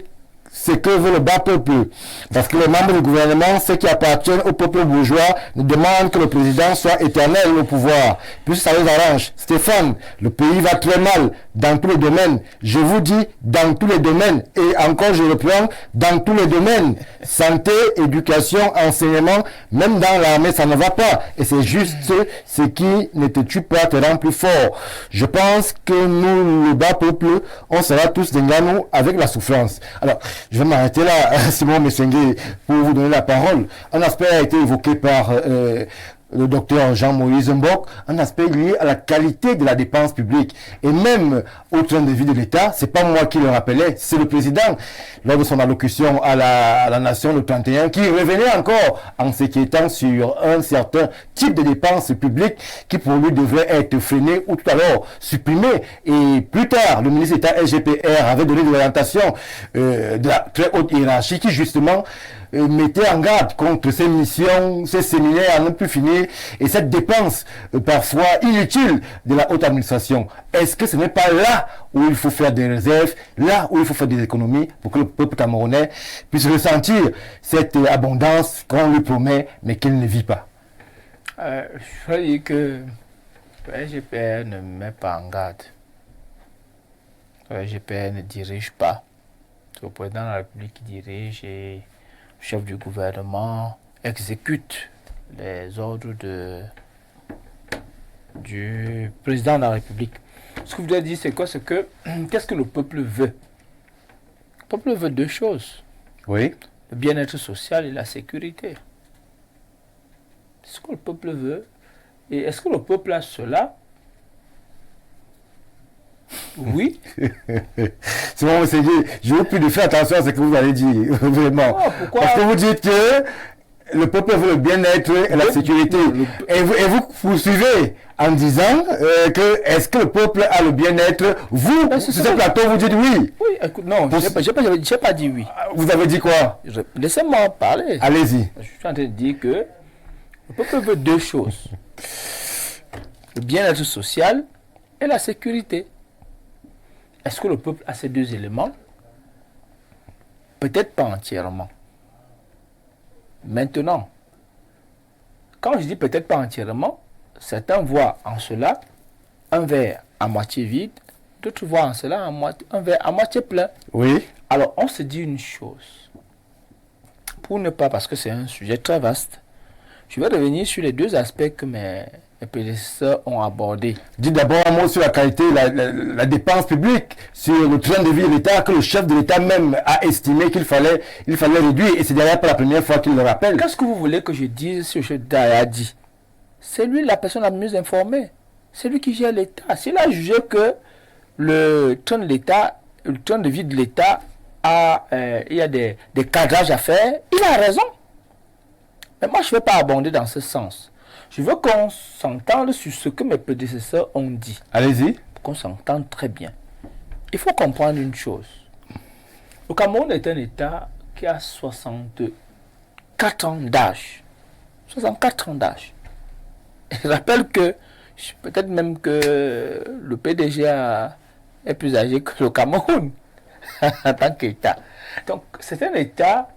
ce que veut le bas peuple. Parce que les membres du gouvernement, ceux qui appartiennent au peuple bourgeois, ne demandent que le président soit éternel au pouvoir. Puis ça les arrange. Stéphane, le pays va très mal dans tous les domaines. Je vous dis dans tous les domaines. Et encore, je reprends, dans tous les domaines. Santé, éducation, enseignement, même dans l'armée, ça ne va pas. Et c'est juste ce qui ne te tue pas te rend plus fort. Je pense que nous, le bas peuple, on sera tous des gagnants avec la souffrance. Alors, je vais m'arrêter là, Simon Messengue, pour vous donner la parole. Un aspect a été évoqué par le docteur Jean-Moïse Mbok, un aspect lié à la qualité de la dépense publique. Et même au train de vie de l'État, c'est pas moi qui le rappelais, c'est le président, lors de son allocution à la nation le 31, qui revenait encore en s'inquiétant sur un certain type de dépenses publiques qui pour lui devrait être freiné ou tout alors supprimé. Et plus tard, le ministre d'État SGPR avait donné des orientations de la très haute hiérarchie qui justement mettait en garde contre ces missions, ces séminaires à ne plus finir et cette dépense parfois inutile de la haute administration. Est-ce que ce n'est pas là où il faut faire des réserves, là où il faut faire des économies pour que le peuple camerounais puisse ressentir cette abondance qu'on lui promet mais qu'il ne vit pas?
Je veux dire que le SGPR ne met pas en garde. Le SGPR ne dirige pas. C'est le président de la République qui dirige et le chef du gouvernement exécute les ordres du président de la République. Ce que je voulais dire, c'est quoi? C'est que, qu'est-ce que le peuple veut? Le peuple veut deux choses.
Oui.
Le bien-être social et la sécurité. C'est ce que le peuple veut. Et est-ce que le peuple a cela? Oui.
C'est bon, je ne veux plus de faire attention à ce que vous allez dire, vraiment.
Oh, pourquoi?
Parce que vous dites que le peuple veut le bien-être et la sécurité. Et vous poursuivez en disant que est-ce que le peuple a le bien-être? Vous, sur ce plateau, vous dites oui.
Oui, écoute, non, je n'ai pas dit oui.
Vous avez dit quoi?
Laissez-moi parler.
Allez-y.
Je suis en train de dire que le peuple veut deux choses. Le bien-être social et la sécurité. Est-ce que le peuple a ces deux éléments? Peut-être pas entièrement. Maintenant, quand je dis peut-être pas entièrement, certains voient en cela un verre à moitié vide, d'autres voient en cela un verre à moitié plein.
Oui.
Alors, on se dit une chose. Pour ne pas, parce que c'est un sujet très vaste, je vais revenir sur les deux aspects que mes prédécesseurs ont abordés.
Dites d'abord un mot sur la qualité, la dépense publique, sur le train de vie de l'État, que le chef de l'État même a estimé qu'il fallait réduire. Et c'est d'ailleurs pas la première fois qu'il le rappelle.
Qu'est-ce que vous voulez que je dise sur ce que le chef d'État a dit? C'est lui la personne la mieux informée. C'est lui qui gère l'État. S'il a jugé que le train de vie de l'État il y a des cadrages à faire, il a raison. Mais moi, je ne vais pas abonder dans ce sens. Je veux qu'on s'entende sur ce que mes prédécesseurs ont dit.
Allez-y.
Qu'on s'entende très bien. Il faut comprendre une chose. Le Cameroun est un État qui a 64 ans d'âge. 64 ans d'âge. Je rappelle que, peut-être même que le PDG est plus âgé que le Cameroun en tant qu'État. Donc, c'est un État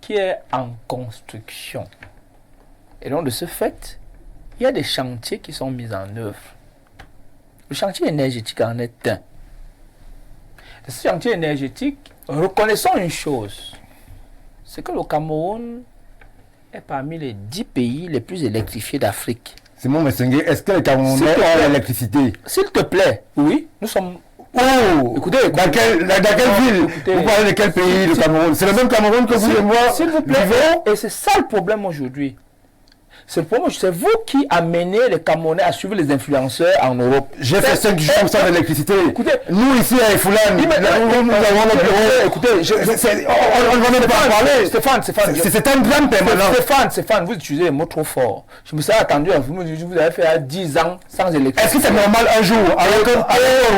qui est en construction. Et donc, de ce fait, il y a des chantiers qui sont mis en œuvre. Le chantier énergétique en est un. De ce chantier énergétique, reconnaissons une chose, c'est que le Cameroun est parmi les 10 pays les plus électrifiés d'Afrique.
Simon Messengue, est-ce que les Camerounais ont l'électricité?
S'il te plaît, oui, nous sommes...
Oh,
écoutez,
dans quelle ville?
Écoutez,
vous parlez de quel pays, le Cameroun? C'est le même Cameroun que vous et moi.
S'il vous plaît, et c'est ça le problème aujourd'hui. C'est vous qui amenez les Camerounais à suivre les influenceurs en Europe.
J'ai fait 5 jours sans électricité.
Écoutez,
nous ici à Efoulan, nous avons nos bureaux.
Écoutez,
on ne va même pas parler.
Stéphane,
c'est un drame permanent.
Stéphane, vous utilisez les mots trop forts. Je me suis attendu à vous, vous avez fait 10 ans sans électricité.
Est-ce que c'est normal un jour, alors qu'au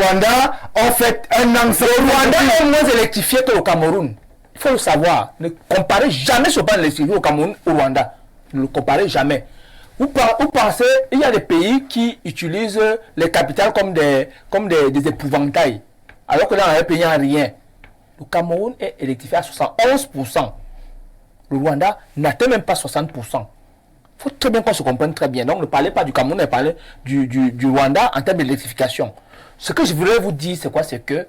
Rwanda, on fait un an sans
électricité? Le Rwanda est moins électrifié que le Cameroun. Il faut le savoir. Ne comparez jamais ce plan d'électricité au Cameroun au Rwanda. Ne le comparez jamais. Vous pensez, il y a des pays qui utilisent les capitales comme des épouvantails, alors que dans un pays, il n'y a rien. Le Cameroun est électrifié à 71%. Le Rwanda n'atteint même pas 60%. Il faut très bien qu'on se comprenne très bien. Donc ne parlez pas du Cameroun, ne parlez du Rwanda en termes d'électrification. Ce que je voudrais vous dire, c'est quoi? C'est que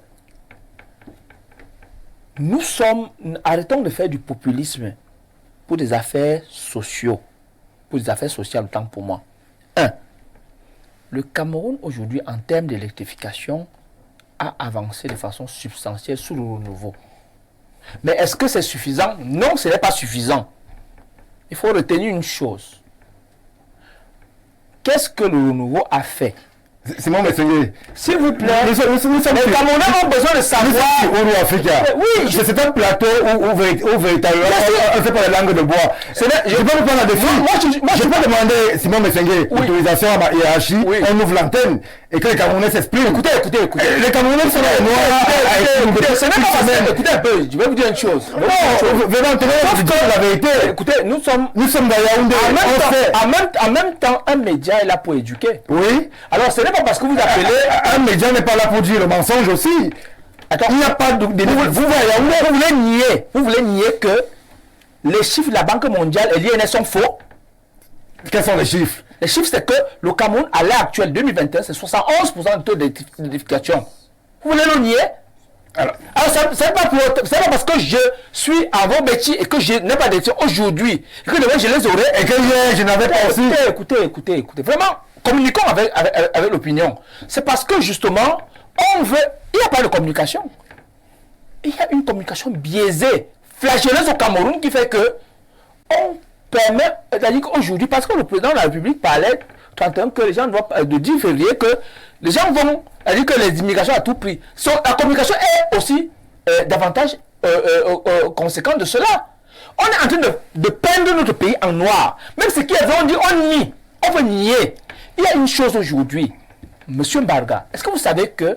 arrêtons de faire du populisme pour des affaires sociaux, pour des affaires sociales autant pour moi. Le Cameroun aujourd'hui en termes d'électrification a avancé de façon substantielle sous le renouveau. Mais est-ce que c'est suffisant? Non, ce n'est pas suffisant. Il faut retenir une chose. Qu'est-ce que le renouveau a fait?
Simon Messengue,
s'il vous plaît,
les
Camerounais ont besoin de savoir.
Au Africa.
Oui,
c'est un plateau où véritablement on fait pas la langue de bois. Je peux me prendre la défi. Moi, je peux demander, Simon Messengue, autorisation à ma hiérarchie, on ouvre l'antenne et que les Camerounais s'expriment.
Écoutez.
Les Camerounais sont les noirs.
Ce n'est pas facile. Écoutez un peu, je vais vous dire une chose.
La vérité.
Écoutez, nous sommes
dans Yaoundé.
En même temps, un média est là pour éduquer.
Oui.
Alors, ce n'est pas parce que vous appelez...
Un média n'est pas là pour dire le mensonge aussi.
Attends,
il n'y a pas de...
Vous voulez nier que les chiffres de la Banque mondiale et l'INS sont faux?
Quels sont les chiffres?
Les chiffres, c'est que le Cameroun, à l'heure actuelle, 2021, c'est 71% de taux d'électrification. Vous voulez le nier? Alors c'est pas parce que je suis à vos bêtises et que je n'ai pas d'électricité aujourd'hui, et que demain je les aurai, et que je n'avais pas aussi... Écoutez. Vraiment, communiquons avec l'opinion. C'est parce que justement, on veut... Il n'y a pas de communication. Il y a une communication biaisée, flagelleuse au Cameroun qui fait que on permet, c'est-à-dire qu'aujourd'hui, parce que le président de la République parlait 31 que les gens doivent, de 10 février, que les gens vont, c'est-à-dire que les immigrations à tout prix. La communication est aussi davantage conséquente de cela. On est en train de peindre notre pays en noir. Même ce qui est vrai, on dit, on nie. On veut nier. Il y a une chose aujourd'hui, Monsieur Mbarga, est-ce que vous savez que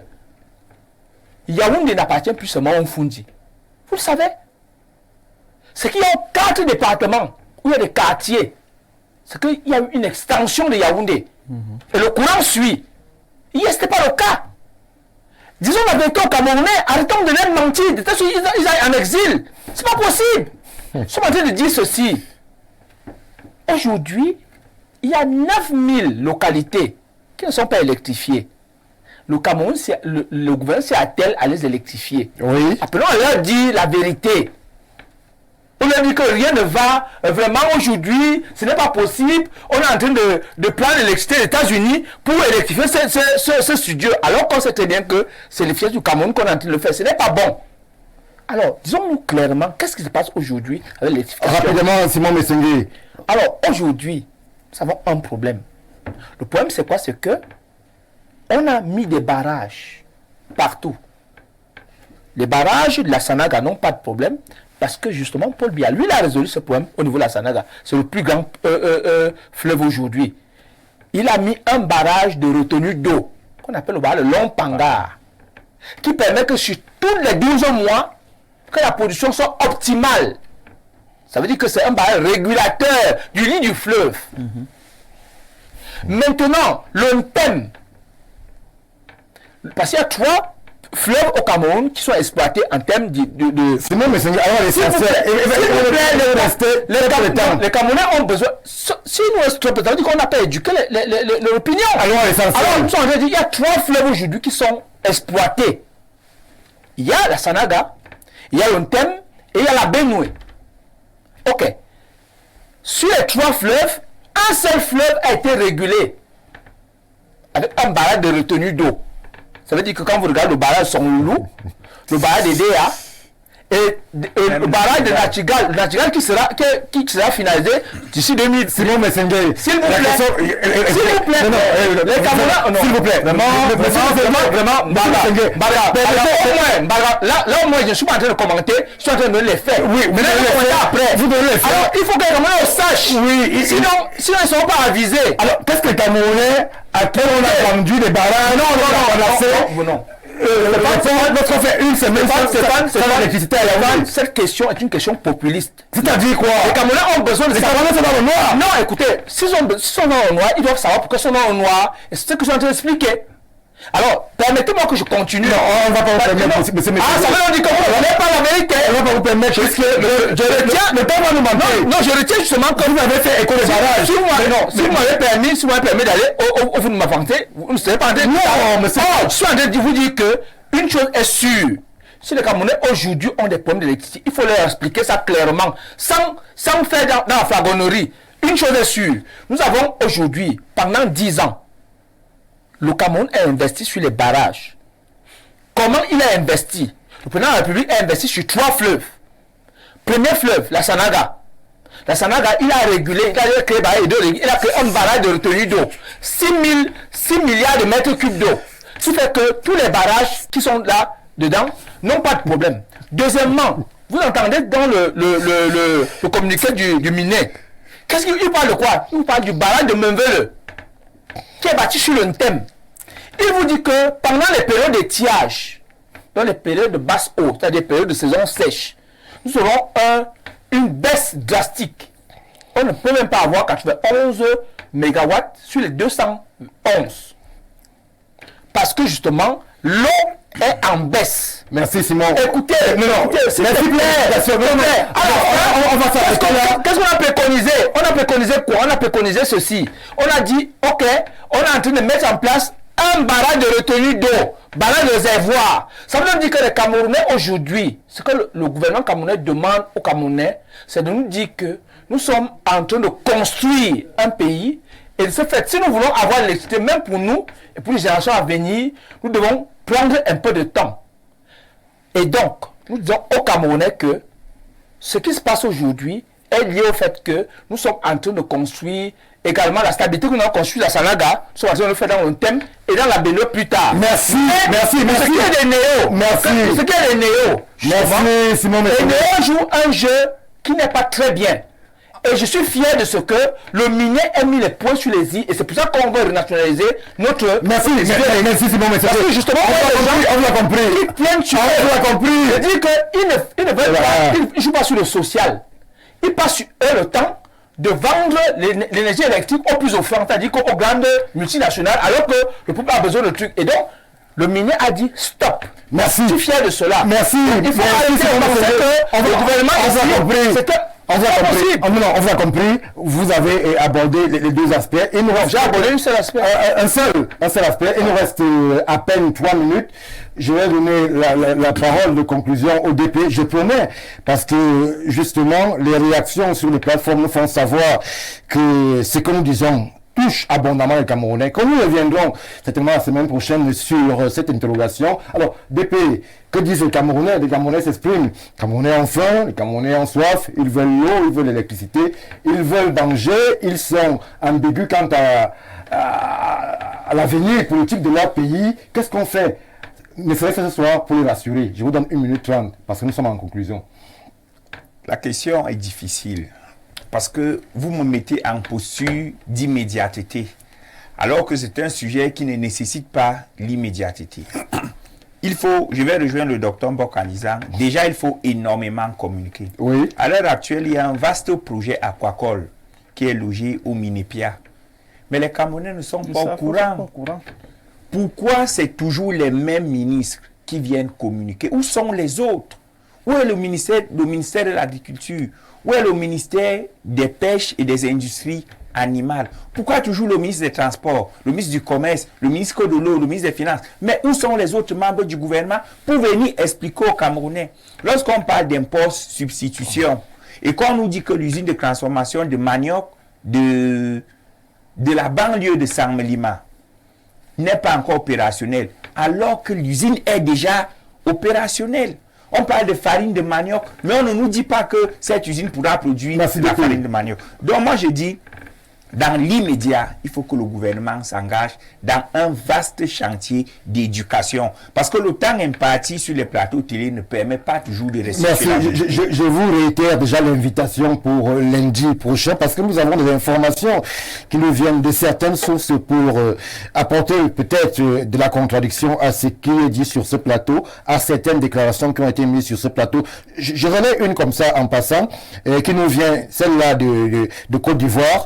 Yaoundé n'appartient plus seulement au Fundi? Vous le savez? C'est qu'il y a 4 départements où il y a des quartiers. C'est qu'il y a eu une extension de Yaoundé. Et le courant suit. Hier, ce n'était pas le cas. Disons la vérité aux Camerounais, arrêtons de les mentir. Ils aillent en exil. Ce n'est pas possible. Nous sommes en train de dire ceci. Aujourd'hui, il y a 9000 localités qui ne sont pas électrifiées. Le Cameroun, le gouvernement s'est attelé à les électrifier.
Oui.
Appelons à leur dire la vérité. On leur dit que rien ne va vraiment aujourd'hui, ce n'est pas possible. On est en train de prendre l'électricité des États-Unis pour électrifier ce studio. Alors qu'on sait très bien que c'est les fiers du Cameroun qu'on est en train de le faire. Ce n'est pas bon. Alors, disons-nous clairement, qu'est-ce qui se passe aujourd'hui avec l'électrification?
Rapidement, Simon
Alors, aujourd'hui, nous avons un problème. Le problème, c'est quoi? C'est que on a mis des barrages partout. Les barrages de la Sanaga n'ont pas de problème parce que justement, Paul Biya, lui, il a résolu ce problème au niveau de la Sanaga. C'est le plus grand fleuve aujourd'hui. Il a mis un barrage de retenue d'eau, qu'on appelle le barrage de Lompangar, qui permet que sur tous les 12 mois, que la production soit optimale. Ça veut dire que c'est un barrage régulateur du lit du fleuve. Maintenant, le thème, parce qu'il y a 3 fleuves au Cameroun qui sont exploités en termes de...
C'est même, mais alors les
les Camerounais ont besoin... Si nous exploitons, ça veut dire qu'on n'a pas éduqué l'opinion. Alors, nous sommes en train de dire qu'il y a 3 fleuves aujourd'hui qui sont exploités. Il y a la Sanaga, il y a l'Ontem et il y a la Benoué. Ok. Sur les 3 fleuves, un seul fleuve a été régulé avec un barrage de retenue d'eau. Ça veut dire que quand vous regardez le barrage Songoulou, le barrage de Déa et le barrage de Nachigal qui sera finalisé d'ici 2000.
Simon Messenger,
s'il vous plaît, les Camerounais,
s'il vous plaît,
vraiment, là au moins je ne suis pas en train de commenter, je suis en train de donner les faits.
Oui, vous donnez les faits après. Vous donnez les faits.
Alors il faut que les Camerounais sache. Oui, sinon ils ne sont pas avisés.
Alors qu'est-ce que les Camerounais à qui on a vendu des barrages?
Non.
Notre fait une semaine sans l'électricité à la ville.
Cette question est une question populiste.
C'est-à-dire quoi?
Les Camerounais ont besoin de savoir.
Les Camerounais sont dans le noir.
Non, écoutez, s'ils sont dans le noir, ils doivent savoir pourquoi ils sont dans le noir. Et c'est ce que je suis en train d'expliquer. Alors, permettez-moi que je continue.
Non, on ne va pas vous permettre.
Ça veut dire que vous n'avez pas la vérité.
On ne va pas vous permettre. Parce que je retiens, le temps va nous manquer.
Non, je retiens justement que vous avez fait écho des barrages. Si vous m'avez permis d'aller au vous ne m'avancez, vous ne serez pas en train de...
Non, mais c'est...
je suis en train de vous dire que une chose est sûre. Si les Camerounais aujourd'hui ont des problèmes d'électricité, il faut leur expliquer ça clairement, sans faire dans la flagonnerie. Une chose est sûre. Nous avons aujourd'hui, pendant 10 ans, le Cameroun a investi sur les barrages. Comment il a investi? Le président de la République a investi sur 3 fleuves. Premier fleuve, la Sanaga. La Sanaga, il a régulé, il a créé un barrage de retenue d'eau. 6 milliards de mètres cubes d'eau. Ce qui fait que tous les barrages qui sont là, dedans, n'ont pas de problème. Deuxièmement, vous entendez dans le communiqué du Minet, qu'est-ce qu'il parle de quoi? Il parle du barrage de Menvele, qui est bâti sur le thème. Il vous dit que pendant les périodes de tiage, dans les périodes de basse eau, c'est-à-dire des périodes de saison sèche, nous aurons une baisse drastique. On ne peut même pas avoir 91 MW sur les 211. Parce que justement, l'eau est en baisse.
Merci Simon.
Écoutez, s'il
merci
te plaît. Alors,
on va s'arrêter là.
Qu'est-ce qu'on a préconisé? On a préconisé quoi? On a préconisé ceci. On a dit, ok, on est en train de mettre en place un barrage de retenue d'eau, barrage de réservoir. Ça veut dire que les Camerounais aujourd'hui, ce que le gouvernement camerounais demande aux Camerounais, c'est de nous dire que nous sommes en train de construire un pays. Et de ce fait, si nous voulons avoir l'électricité, même pour nous et pour les générations à venir, nous devons prendre un peu de temps. Et donc, nous disons aux Camerounais que ce qui se passe aujourd'hui est lié au fait que nous sommes en train de construire également la stabilité que nous avons construite à Sanaga, nous sommes en train de le faire dans le thème et dans la Bénin plus tard.
Merci.
Ce qui est des néos.
Merci.
Ce qui est des néos.
Merci Simon.
Les néos jouent un jeu qui n'est pas très bien. Et je suis fier de ce que le Minet a mis les points sur les i et c'est pour ça qu'on veut renationaliser notre...
Merci Simon.
Parce que justement,
on l'a compris.
Ils tiennent sur...
On l'a compris.
C'est-à-dire qu'ils ne veulent pas... Ils ne jouent pas sur le social. Ils passent sur eux le temps de vendre l'énergie électrique aux plus offrants, c'est-à-dire aux grandes multinationales, alors que le peuple a besoin de trucs. Et donc, le Minet a dit stop.
Merci.
Je suis fier de cela.
Merci.
Il faut arrêter de penser que le gouvernement ici,
on vous a compris. Vous avez abordé les deux aspects.
J'ai abordé un seul aspect.
Un seul aspect. Il nous reste à peine 3 minutes. Je vais donner la parole de conclusion au DP. Je promets, parce que justement, les réactions sur les plateformes nous font savoir que ce que nous disons touche abondamment les Camerounais. Quand nous reviendrons certainement la semaine prochaine sur cette interrogation. Alors, DP, que disent les Camerounais? Les Camerounais s'expriment. Les Camerounais ont faim, les Camerounais ont soif, ils veulent l'eau, ils veulent l'électricité, ils veulent manger, ils sont ambigus quant à à l'avenir politique de leur pays, qu'est-ce qu'on fait? Ne serait-ce que ce soir pour les rassurer. Je vous donne 1 minute 30 parce que nous sommes en conclusion.
La question est difficile parce que vous me mettez en posture d'immédiateté alors que c'est un sujet qui ne nécessite pas l'immédiateté. Je vais rejoindre le docteur Mbok en disant, déjà il faut énormément communiquer.
Oui.
À l'heure actuelle, il y a un vaste projet aquacole qui est logé au Minépia. Mais les Camerounais ne sont pas au courant. Pourquoi c'est toujours les mêmes ministres qui viennent communiquer? Où sont les autres? Où est le ministère de l'Agriculture? Où est le ministère des Pêches et des Industries animales? Pourquoi toujours le ministre des Transports, le ministre du Commerce, le ministre de l'Eau, le ministre des Finances? Mais où sont les autres membres du gouvernement pour venir expliquer aux Camerounais? Lorsqu'on parle d'impôt substitution et qu'on nous dit que l'usine de transformation de manioc de la banlieue de Saint-Melima n'est pas encore opérationnelle, alors que l'usine est déjà opérationnelle. On parle de farine de manioc, mais on ne nous dit pas que cette usine pourra produire la farine de manioc. Donc moi je dis, dans l'immédiat, il faut que le gouvernement s'engage dans un vaste chantier d'éducation. Parce que le temps imparti sur les plateaux télé ne permet pas toujours de rester.
Merci. Je vous réitère déjà l'invitation pour lundi prochain parce que nous avons des informations qui nous viennent de certaines sources pour apporter peut-être de la contradiction à ce qui est dit sur ce plateau, à certaines déclarations qui ont été mises sur ce plateau. Je ai une comme ça en passant, qui nous vient, celle-là de Côte d'Ivoire.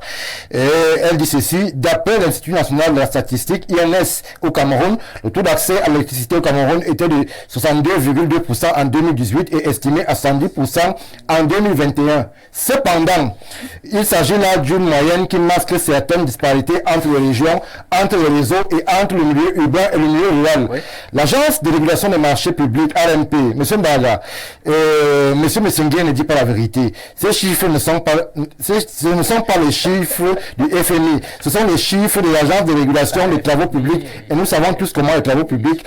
Elle dit ceci: d'après l'Institut national de la statistique, INS au Cameroun, le taux d'accès à l'électricité au Cameroun était de 62,2% en 2018 et estimé à 110% en 2021. Cependant, il s'agit là d'une moyenne qui masque certaines disparités entre les régions, entre les réseaux et entre le milieu urbain et le milieu rural. Oui. L'Agence de régulation des marchés publics, RMP, M. Mbaga, M. Messenguer ne dit pas la vérité. Ces chiffres ne sont pas les chiffres du FMI. Ce sont les chiffres de l'Agence de régulation des travaux publics. Et nous savons tous comment les travaux publics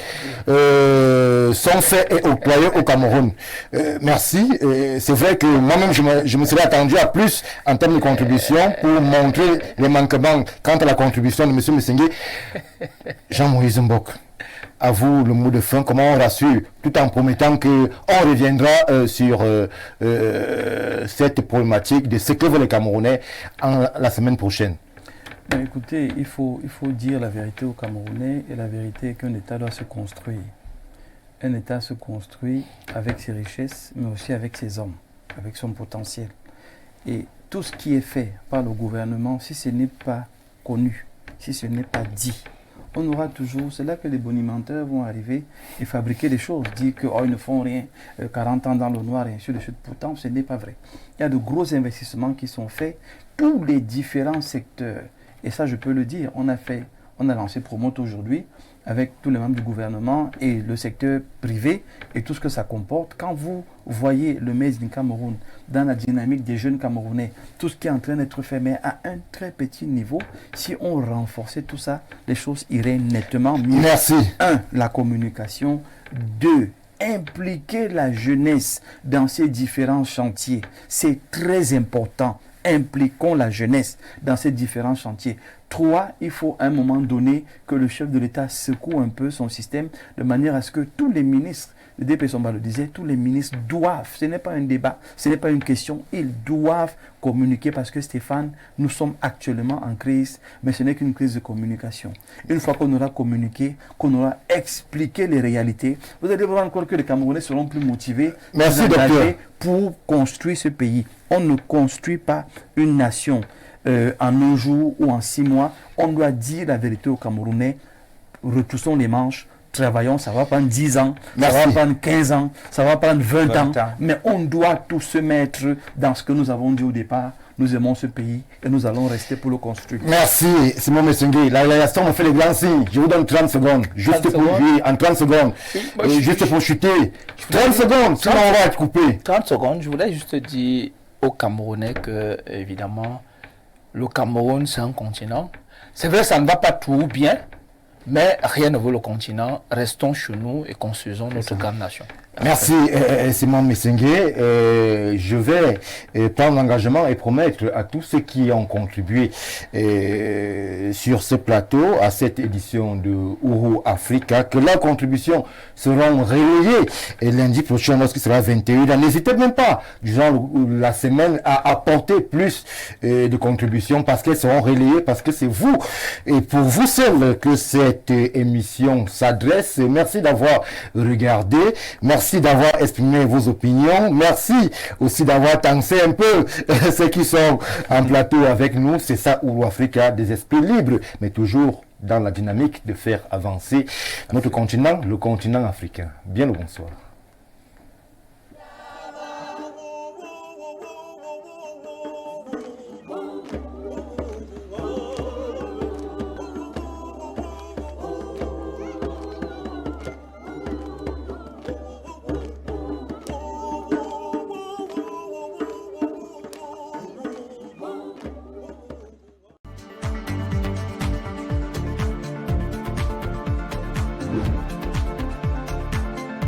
sont faits et octroyés au Cameroun. Merci. C'est vrai que moi-même, je me serais attendu à plus en termes de contribution pour montrer les manquements quant à la contribution de M. Messenguer. Jean-Moïse Mbok, à vous le mot de fin, comment on rassure, tout en promettant qu'on reviendra sur cette problématique de ce que veulent les Camerounais la semaine prochaine.
Ben, écoutez, il faut dire la vérité aux Camerounais, et la vérité est qu'un État doit se construire. Un État se construit avec ses richesses, mais aussi avec ses hommes, avec son potentiel. Et tout ce qui est fait par le gouvernement, si ce n'est pas connu, si ce n'est pas dit, on aura toujours, c'est là que les bonimenteurs vont arriver et fabriquer des choses, dire qu'ils ne font rien, 40 ans dans le noir et ainsi de suite. Pourtant, ce n'est pas vrai. Il y a de gros investissements qui sont faits, tous les différents secteurs. Et ça, je peux le dire, on a lancé Promote aujourd'hui avec tous les membres du gouvernement et le secteur privé et tout ce que ça comporte. Quand vous voyez le Made in Cameroun dans la dynamique des jeunes Camerounais, tout ce qui est en train d'être fait, mais à un très petit niveau, si on renforçait tout ça, les choses iraient nettement mieux.
Merci.
1. La communication. 2. Impliquer la jeunesse dans ces différents chantiers. C'est très important. Impliquons la jeunesse dans ces différents chantiers. 3, il faut à un moment donné que le chef de l'État secoue un peu son système de manière à ce que tous les ministres, le DP Somba le disait, tous les ministres doivent, ce n'est pas un débat, ce n'est pas une question, ils doivent communiquer parce que Stéphane, nous sommes actuellement en crise, mais ce n'est qu'une crise de communication. Une fois qu'on aura communiqué, qu'on aura expliqué les réalités, vous allez voir encore que les Camerounais seront plus motivés pour construire ce pays. On ne construit pas une nation en un jour ou en 6 mois. On doit dire la vérité aux Camerounais. Retroussons les manches, travaillons, ça va prendre 10 ans, ça va prendre 15 ans, ça va prendre 20 ans. Mais on doit tous se mettre dans ce que nous avons dit au départ. Nous aimons ce pays et nous allons rester pour le construire.
Merci, Simon Messenguer. La réalisation me fait les grands signes. Je vous donne 30 secondes. Juste pour lui, en 30 secondes. Juste pour chuter. 30 secondes, sinon on va être coupé.
30 secondes, je voulais juste dire aux Camerounais que, évidemment, le Cameroun, c'est un continent. C'est vrai, ça ne va pas tout bien, mais rien ne vaut le continent. Restons chez nous et construisons notre grande nation.
Merci Simon Messengue. Je vais prendre l'engagement et promettre à tous ceux qui ont contribué sur ce plateau à cette édition de Uru Africa que leurs contributions seront relayées lundi prochain lorsqu'il sera 21h. N'hésitez même pas durant la semaine à apporter plus de contributions parce qu'elles seront relayées, parce que c'est vous et pour vous seul que cette émission s'adresse. Merci d'avoir regardé, merci d'avoir exprimé vos opinions, merci aussi d'avoir tancé un peu ceux qui sont en plateau avec nous. C'est ça Uru Africa, des esprits libres, mais toujours dans la dynamique de faire avancer notre continent, le continent africain. Bien le bonsoir.